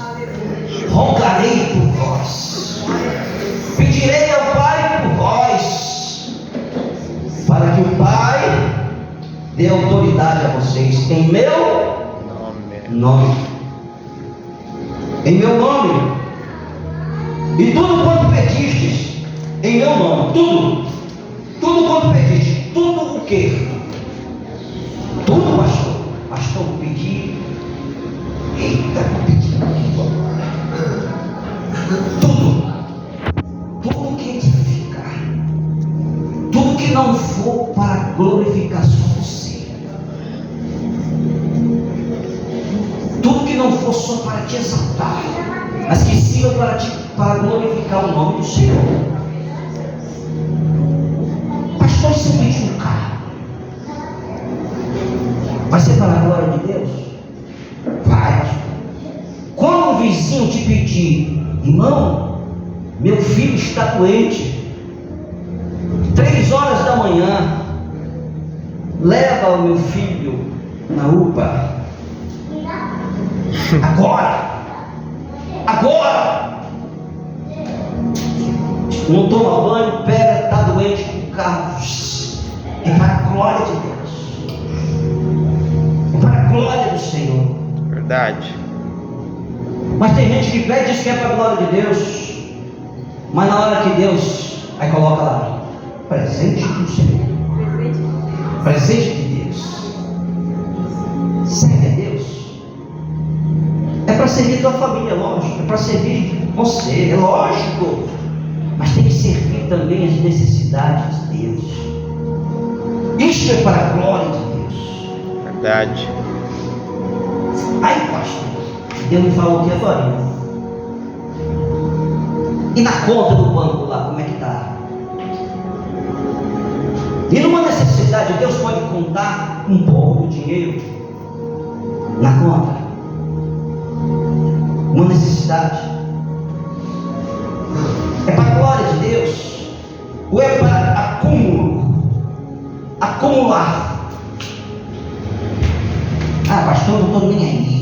rogarei por vós, pedirei ao Pai por vós, para que o Pai dê autoridade a vocês em meu nome. Em meu nome. E tudo quanto pedistes em meu nome, tudo quanto pedistes, tudo o que? Tudo, pastor, pedir. Eita, pedir. Tudo que edificar, tudo que não for para a glorificação do Senhor, tudo que não for só para te exaltar, mas que sirva para glorificar o nome do Senhor. Pastor, se eu pedir um carro, vai ser para a glória de Deus? Vai. Quando um vizinho te pedir, irmão, meu filho está doente, 3 horas da manhã, leva o meu filho na UPA, agora, não toma banho, pega, está doente com o carro, é para a glória de Deus, é para a glória do Senhor. Verdade. Mas tem gente que pede e diz que é para a glória de Deus, mas na hora que Deus, aí coloca lá, presente do Senhor, presente de Deus, serve a Deus, é para servir tua família, lógico, é para servir você, é lógico, mas tem que servir também as necessidades de Deus. Isso é para a glória de Deus. Verdade. Aí, pastor, Deus me falou que agora. E na conta do banco lá, como é que está? E numa necessidade, Deus pode contar um pouco do dinheiro na conta. Uma necessidade. É para a glória de Deus, ou é para acumular? Ah, pastor, eu não estou nem aí.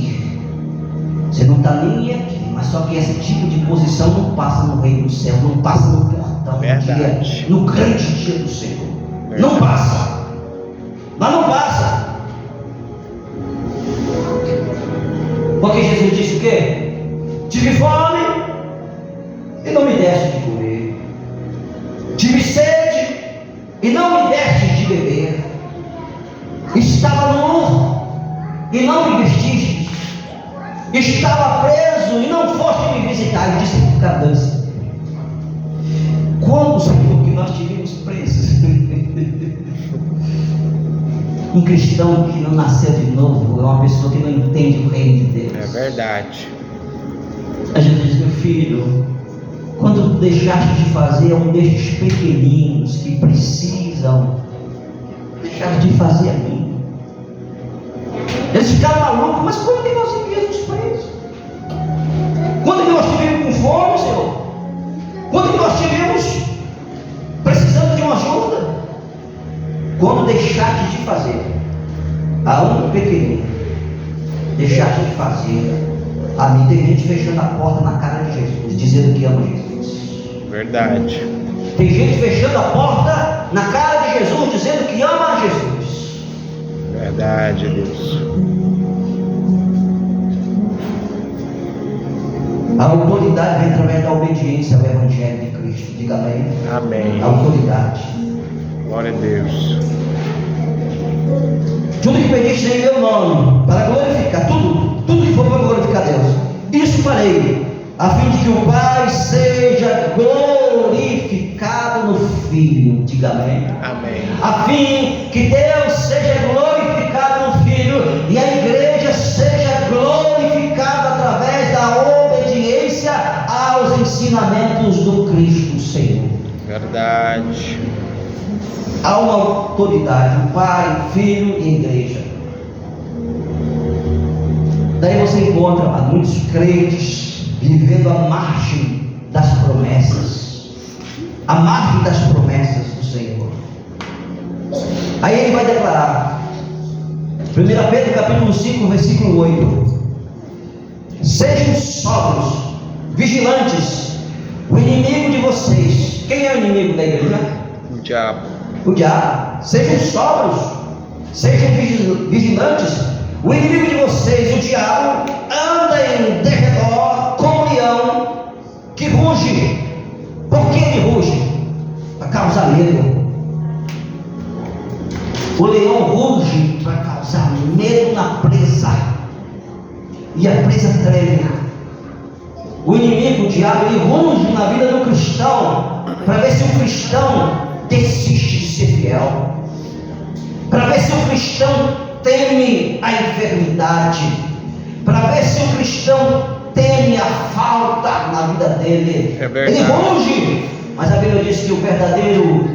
Você não está nem aqui, mas só que esse tipo de posição não passa no reino do céu, não passa no portão, Verdade. no grande dia do Senhor. Verdade. Não passa. Mas não passa. Porque Jesus disse o quê? Tive fome e não me deste de comer. Tive sede e não me deste de beber. Estava nu e não me vestiste. Estava preso e não foste me visitar. Ele disse por cadência. Quando, Senhor, que nós tivemos presos? Um cristão que não nasceu de novo é uma pessoa que não entende o reino de Deus. É verdade. A gente diz, meu filho, quando deixaste de fazer um destes pequeninos que precisam, deixaste de fazer a mim. Eles ficaram malucos, mas quando que nós enviamos presos? Quando que nós tivemos com fome, Senhor? Quando que nós tivemos precisando de uma ajuda? Quando deixaste de fazer a um pequenino, deixaste de fazer a mim. Tem gente fechando a porta na cara de Jesus, dizendo que ama Jesus. Verdade. Tem gente fechando a porta na cara de Jesus, dizendo que ama Jesus. Verdade, Deus. A autoridade vem através da obediência ao Evangelho de Cristo. Diga amém. Amém. Autoridade. Glória a Deus. Tudo que pediste em meu nome, para glorificar, tudo que for para glorificar Deus, isso farei, a fim de que o Pai seja glorificado no Filho. Diga amém. Amém. A fim que Deus seja glorificado no Filho e a igreja seja glorificada através da obediência aos ensinamentos do Cristo Senhor. Verdade. Há uma autoridade, o Pai, o Filho e a igreja. Daí você encontra muitos crentes vivendo à margem das promessas, à margem das promessas do Senhor. Aí ele vai declarar, 1 Pedro capítulo 5, versículo 8: sejam sóbrios, vigilantes, o inimigo de vocês. Quem é o inimigo da igreja? O diabo. O diabo. Sejam sóbrios, sejam vigilantes. O inimigo de vocês, o diabo, anda em derredor como leão que ruge. Por que ele ruge? Para causar medo. O leão ruge para causar medo na presa, e a presa treme. O inimigo, o diabo, ele ruge na vida do cristão para ver se o cristão desiste de ser fiel, para ver se o cristão teme a enfermidade, para ver se o cristão teme a falta na vida dele. É verdade. Ele ruge, mas a Bíblia diz que o verdadeiro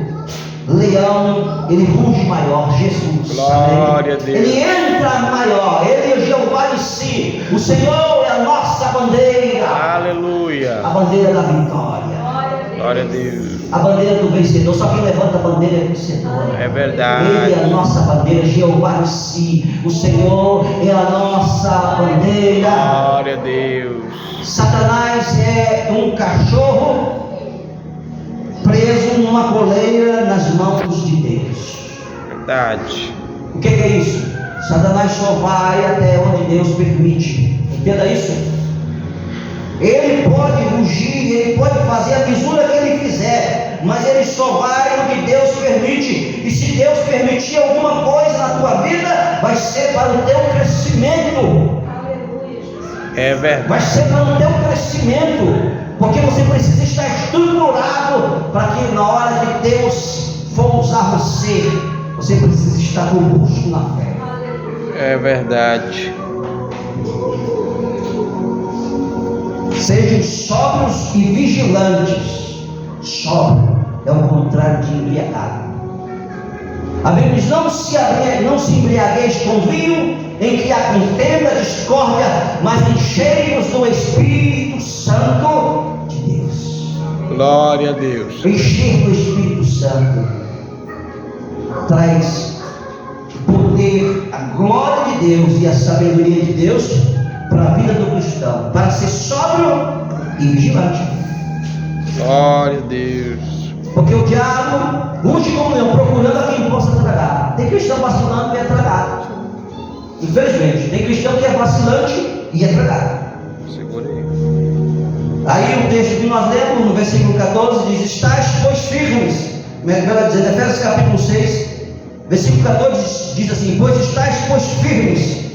leão, ele ruge maior, Jesus. Glória a Deus. Ele entra maior, ele é o Jeová em si. O Senhor é a nossa bandeira, Aleluia. a bandeira da vitória, Glória a Deus. a bandeira do vencedor. Só quem levanta a bandeira é vencedor. É verdade. Ele é a nossa bandeira, Jeová em si. O Senhor é a nossa bandeira. Glória a Deus. Satanás é um cachorro preso numa coleira nas mãos de Deus. Verdade. O que é isso? Satanás só vai até onde Deus permite. Entenda isso. Ele pode rugir, ele pode fazer a visura que ele fizer, mas ele só vai onde Deus permite. E se Deus permitir alguma coisa na tua vida, vai ser para o teu crescimento. É verdade. Vai ser para o teu crescimento, porque você precisa estar estruturado para que na hora que Deus for usar você, você precisa estar robusto na fé. É verdade. Sejam sóbrios e vigilantes. Sóbrio é o contrário de embriagado. A Bíblia diz: não se embriagueis com vinho, em que há contenda, discórdia, mas enchei-vos do Espírito Santo de Deus. Glória a Deus. Encher do Espírito Santo traz poder, a glória de Deus e a sabedoria de Deus para a vida do cristão, para ser sóbrio e vigilante. Glória a Deus. Porque o diabo ruge como leão, procurando a quem possa tragar. Tem cristão vacilando e é tragado. Infelizmente, tem cristão que é vacilante e é tragado. Segurei. Aí o texto que nós lemos, no versículo 14, diz: estáis, pois, firmes. Melhor dizer, Efésios capítulo 6, versículo 14 diz assim: pois estáis, pois, firmes,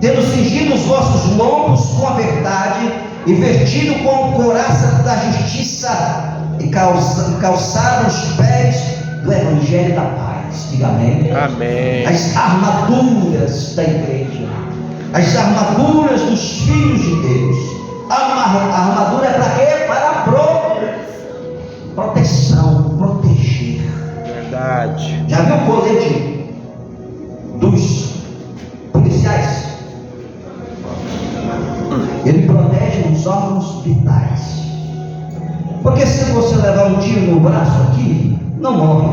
tendo cingido os vossos lombos com a verdade, e vestido com a couraça da justiça, e calçado os pés do Evangelho da paz. Diga amém. Amém. As armaduras da igreja, as armaduras dos filhos de Deus. A armadura é para quê? Para proteção, proteger. Verdade. Já viu o colete dos policiais? Ele protege os órgãos vitais. Porque se você levar um tiro no braço aqui, não morre.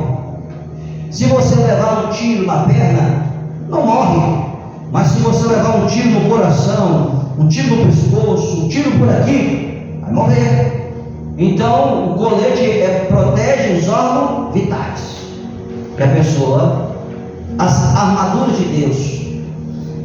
Se você levar um tiro na perna, não morre. Mas se você levar um tiro no coração, um tiro no pescoço, um tiro por aqui, vai morrer. Então o colete protege os órgãos vitais, que a pessoa as armaduras de Deus,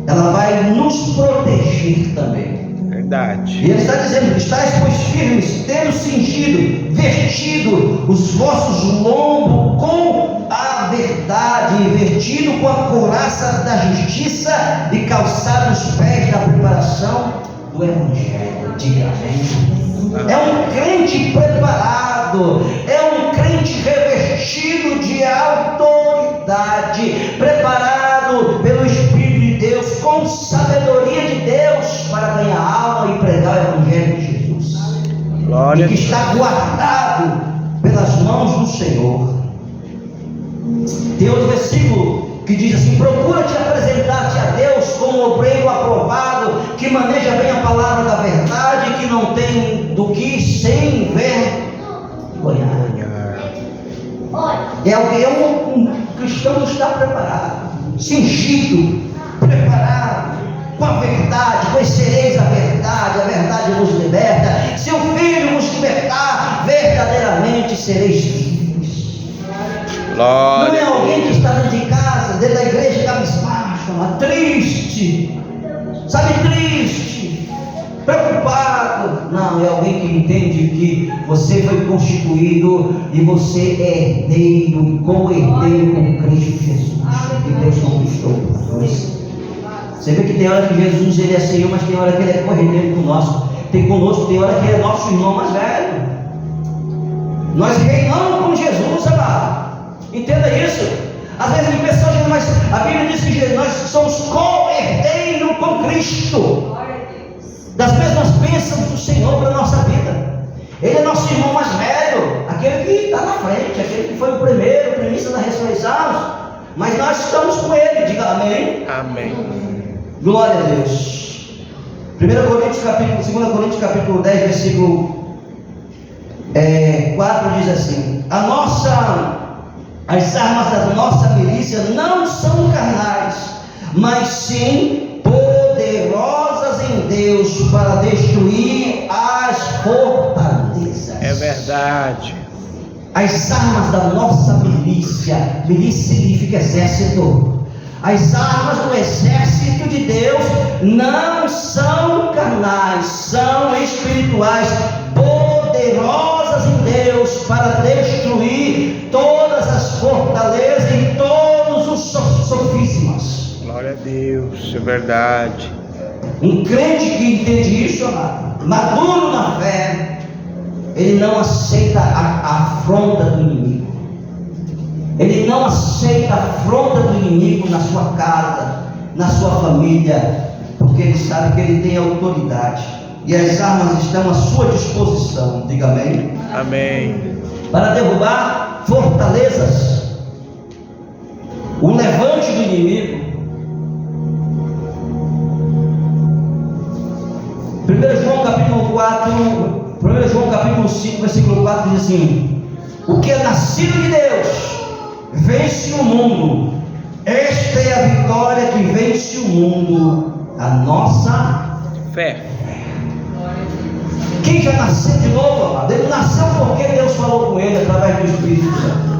ela vai nos proteger também. Verdade. E ele está dizendo: estáis, pois, firmes, tendo cingido, vestido os vossos lombos com a verdade, vestido com a couraça da justiça e calçado os pés da preparação do Evangelho. Diga amém. É um crente preparado, é um crente revestido de autoridade, preparado pelo Espírito de Deus, com sabedoria de Deus, para ganhar alma e pregar o Evangelho de Jesus. Glória E que está guardado pelas mãos do Senhor. Tem outro versículo que diz assim: procura te apresentar-te a Deus como obreiro aprovado, que maneja bem a palavra da verdade, que não tem do que se envergonhar. É alguém, um cristão que está preparado, cingido, preparado com a verdade. Conhecereis a verdade vos liberta. Se o Filho vos libertar, verdadeiramente sereis livres. Não é alguém que está dentro de casa, dentro da igreja, cabisbaixo, triste, sabe, triste, preocupado. Não, é alguém que entende que você foi constituído e você é herdeiro, e co-herdeiro com Cristo Jesus, que Deus conquistou para nós. Você vê que tem hora que Jesus ele é Senhor, mas tem hora que ele é co-herdeiro conosco. Tem conosco, tem hora que ele é nosso irmão mais velho. Nós reinamos com Jesus, amado. Entenda isso. Às vezes as pessoas dizem: mas a Bíblia diz que nós somos co-herdeiros com Cristo, das mesmas bênçãos do Senhor para a nossa vida. Ele é nosso irmão mais velho, aquele que está na frente, aquele que foi o primeiro, premissa da ressurreição. Mas nós estamos com ele. Diga amém. Amém. Glória a Deus. 2 Coríntios capítulo 10, versículo 4 diz assim: as armas da nossa milícia não são carnais, mas sim poderosas em Deus para destruir as fortalezas. É verdade. As armas da nossa milícia significa exército. As armas do exército de Deus não são carnais, são espirituais, poderosas em Deus para destruir todas as fortalezas e todos os sofismas. Glória a Deus, é verdade. Um crente que entende isso, amado, maduro na fé, ele não aceita a afronta do inimigo. Ele não aceita a afronta do inimigo na sua casa, na sua família, porque ele sabe que ele tem autoridade e as armas estão à sua disposição. Diga amém. Amém. Para derrubar fortalezas, o levante do inimigo. 1 João capítulo 5, versículo 4 diz assim: o que é nascido de Deus vence o mundo. Esta é a vitória que vence o mundo, a nossa Fé. Quem já nasceu de novo, amado, ele nasceu porque Deus falou com ele através do Espírito Santo.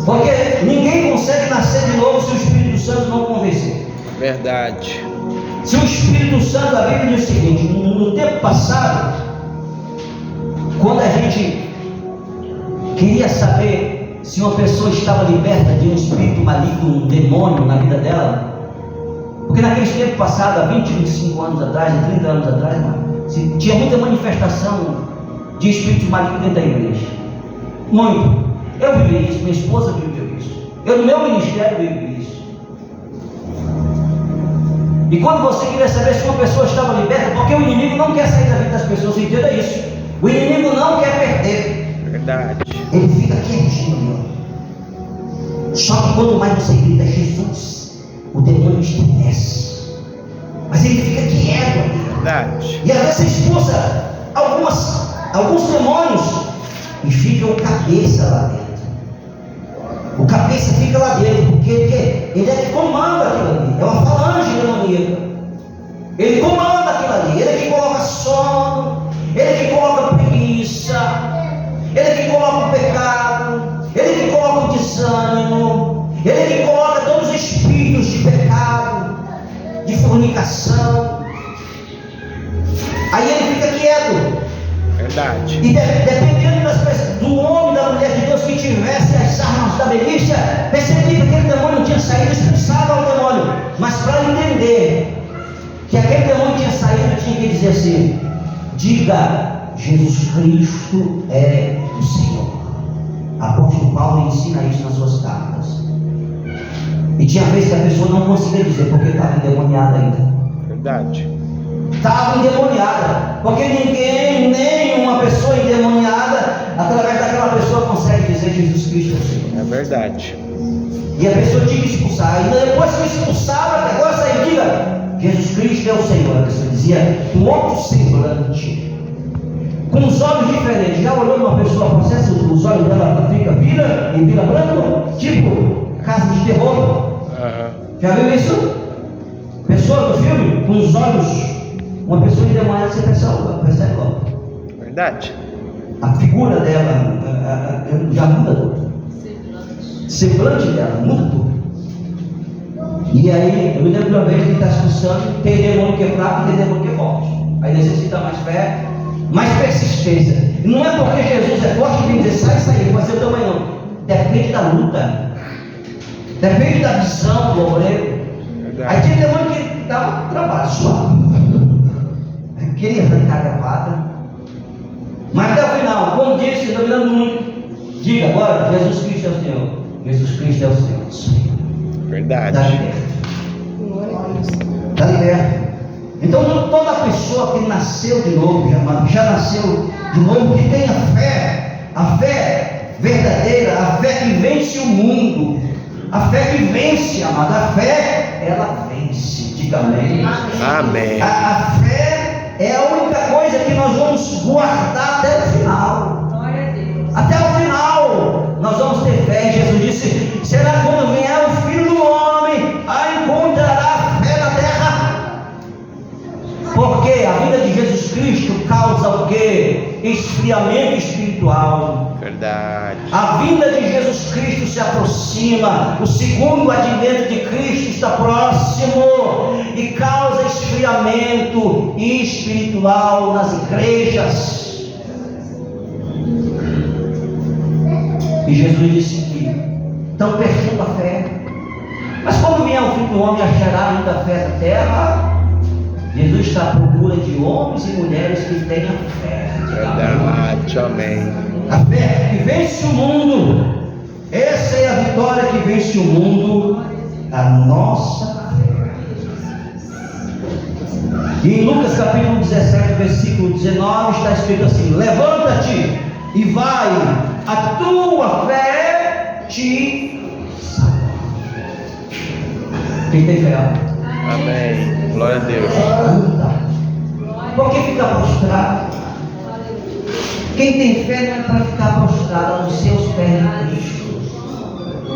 Porque ninguém consegue nascer de novo se o Espírito Santo não convencer. Verdade. Se o Espírito Santo, a Bíblia diz o seguinte: no tempo passado, quando a gente queria saber se uma pessoa estava liberta de um espírito maligno, um demônio na vida dela, porque naquele tempo passado, há 20, 25 anos atrás, há 30 anos atrás, tinha muita manifestação de espíritos malignos dentro da igreja. Muito. Eu vivi isso, minha esposa viveu isso, eu no meu ministério vivi isso. E quando você queria saber se uma pessoa estava liberta, porque o inimigo não quer sair da vida das pessoas, entenda isso. O inimigo não quer perder. Verdade. Ele fica quietinho. Só que quanto mais você grita Jesus, o demônio estremece. Mas ele fica quieto. Verdade. E às vezes você expulsa alguns demônios e fica o cabeça lá dentro. O cabeça fica lá dentro, porque ele é que comanda aquilo ali. É uma falange demoníaca. Ele comanda aquilo ali. Ele é que coloca sono, ele é que coloca preguiça, ele é que coloca o pecado, ele é que coloca o desânimo, ele é que de fornicação. Aí ele fica quieto. Verdade. E dependendo do homem, da mulher de Deus que tivesse as armas da milícia, percebia que aquele demônio tinha saído, expulsava o demônio. Mas para entender que aquele demônio tinha saído, tinha que dizer assim: diga, Jesus Cristo é o Senhor. Apóstolo Paulo ensina isso nas suas cartas. E tinha vezes que a pessoa não conseguia dizer porque estava endemoniada ainda. Verdade. Estava endemoniada, porque ninguém, nem uma pessoa endemoniada, através daquela pessoa consegue dizer Jesus Cristo é o Senhor. É verdade. E a pessoa tinha que expulsar, e depois que expulsava, agora saiu, diga, Jesus Cristo é o Senhor. A pessoa dizia um outro semblante, com os olhos diferentes. Já olhou uma pessoa processa, os olhos dela vira branco, tipo casa de terror? Já viu isso? Pessoa do filme, com os olhos. Uma pessoa endemoniada, você percebe logo. Verdade. A figura dela já muda tudo. Semblante dela muda tudo. E aí, eu me lembro de uma vez que está expulsando, tem demônio que é fraco e tem demônio que é forte. Aí necessita mais fé, mais persistência. E não é porque Jesus é forte que tem que dizer sai, mas eu também não. Depende da luta. Depende da visão do obreiro. Aí tem demônio que dá um trabalho suave. Queria arrancar a gravata, mas até o final, como disse, dominando muito, diga agora, Jesus Cristo é o Senhor. Jesus Cristo é o Senhor. Verdade. Está liberto. Está liberto. Então toda pessoa que nasceu de novo, já nasceu de novo, que tem a fé verdadeira, a fé que vence o mundo, a fé que vence, amado, a fé, ela vence. Diga amém. Amém. A fé é a única coisa que nós vamos guardar até o final. Glória a Deus. Até o final nós vamos ter fé. Jesus disse: será quando vier o Filho do Homem, encontrará fé na terra. Porque a vida de Jesus Cristo causa o quê? Esfriamento espiritual. Verdade. A vinda de Jesus Cristo se aproxima, o segundo advento de Cristo está próximo e causa esfriamento espiritual nas igrejas. E Jesus disse que estão perdendo a fé. Mas quando vier o Filho do Homem, achará ainda fé na terra? Jesus está à procura de homens e mulheres que tenham fé. Verdade. Amém. A fé que vence o mundo. Essa é a vitória que vence o mundo. A nossa fé. E em Lucas capítulo 17, versículo 19, está escrito assim: levanta-te e vai, a tua fé te salva. Quem tem fé? Amém. Glória a Deus. Por que ficar prostrado? Quem tem fé não é para ficar prostrado, a não ser os pés de Cristo,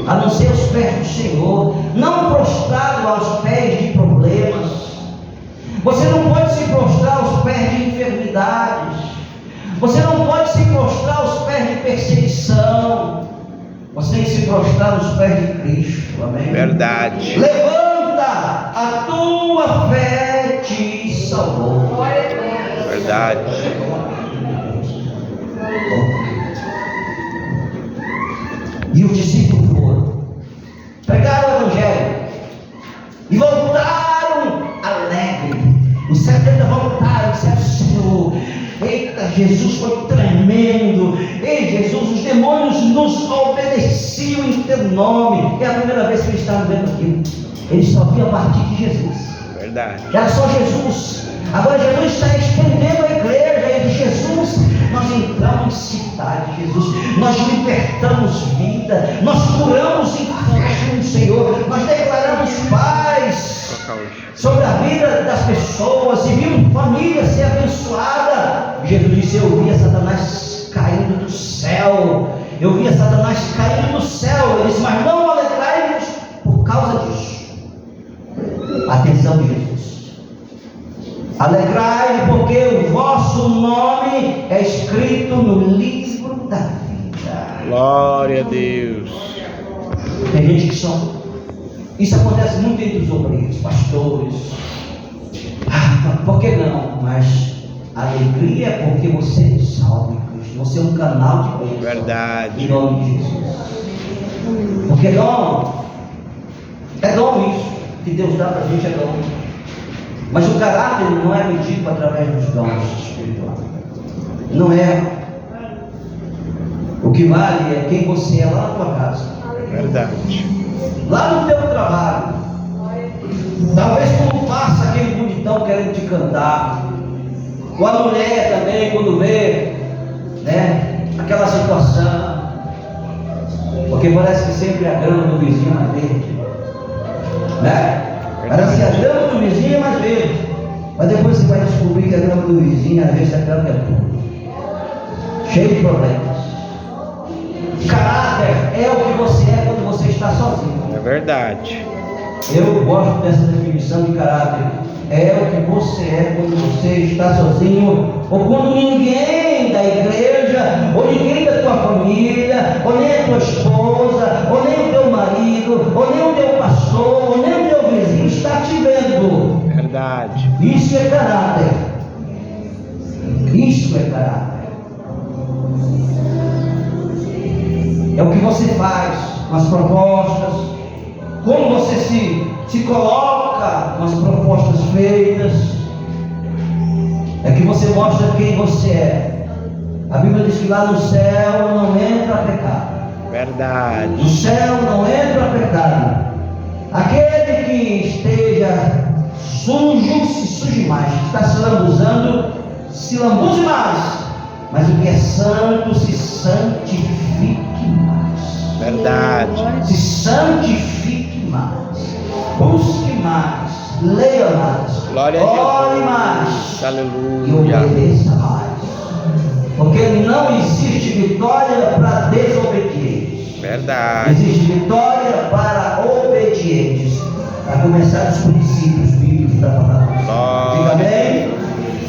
a não ser os pés do Senhor, não prostrado aos pés de problemas. Você não pode se prostrar aos pés de enfermidades, você não pode se prostrar aos pés de perseguição, você tem que se prostrar aos pés de Cristo. Amém? Verdade. Levanta, a tua fé te salvou. Verdade. E os discípulos foram, pregaram o Evangelho e voltaram alegres. Os 70 voltaram e disseram: Senhor, eita, Jesus foi tremendo. Ei, Jesus, os demônios nos obedeciam em teu nome. É a primeira vez que eles estavam vendo aquilo. Eles só viam a partir de Jesus. Verdade. Era só Jesus. Agora Jesus está estendendo a igreja. E de Jesus nós entramos em cidade, Jesus. Nós libertamos vida. Nós curamos enfermos no Senhor. Nós declaramos paz sobre a vida das pessoas e vimos família ser abençoada. Jesus disse: eu via Satanás caindo do céu. Eu via Satanás caindo do céu. Ele disse: mas não alegrai-vos por causa disso. Atenção de Jesus. Alegrai, porque o vosso nome é escrito no livro da vida. Glória a Deus. Tem gente que só Isso acontece muito entre os obreiros, pastores. Por que não? Mas a alegria é porque você é salvo em Cristo. Você é um canal de bênção. Verdade. Em nome de Jesus. Porque dom é dom isso. Que Deus dá para a gente é dom. Mas o caráter não é medido através dos dons espirituais. Não é. O que vale é quem você é lá na tua casa. Verdade. Lá no teu trabalho. Talvez quando passa aquele bonitão querendo te cantar. Ou a mulher também, quando vê, né, aquela situação. Porque parece que sempre a grama do vizinho é mais verde. Né? Parece que a grama do vizinho é mais verde. Mas depois você vai descobrir que a grama do vizinho às vezes é pior que a tua. Cheio de problemas. Caráter é o que você é quando você está sozinho. É verdade. Eu gosto dessa definição de caráter. É o que você é quando você está sozinho, ou quando ninguém da igreja, ou ninguém da tua família, ou nem a tua esposa, ou nem o teu marido, ou nem o teu pastor, ou nem o teu vizinho está te vendo. Verdade. Isso é caráter. Isso é caráter. É o que você faz com as propostas, como você se coloca com as propostas feitas. É que você mostra quem você é. A Bíblia diz que lá no céu não entra pecado. Verdade. No céu não entra pecado. Aquele que esteja sujo, se suje mais. Que está se lambuzando, se lambuze mais. Mas o que é santo, se santifique mais. Verdade. Se santifique mais. Busque mais. Leia mais. Glória a Ore Jesus. mais. E Aleluia. obedeça mais. Porque não existe vitória para desobedientes. Verdade. Existe vitória para obedientes. Para começar os princípios bíblicos da palavra. Fica bem?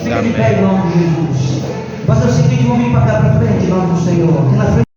Fica de pé em nome de Jesus. Faça o seguinte, vamos vir para cá para frente, em nome do Senhor. Aqui na frente.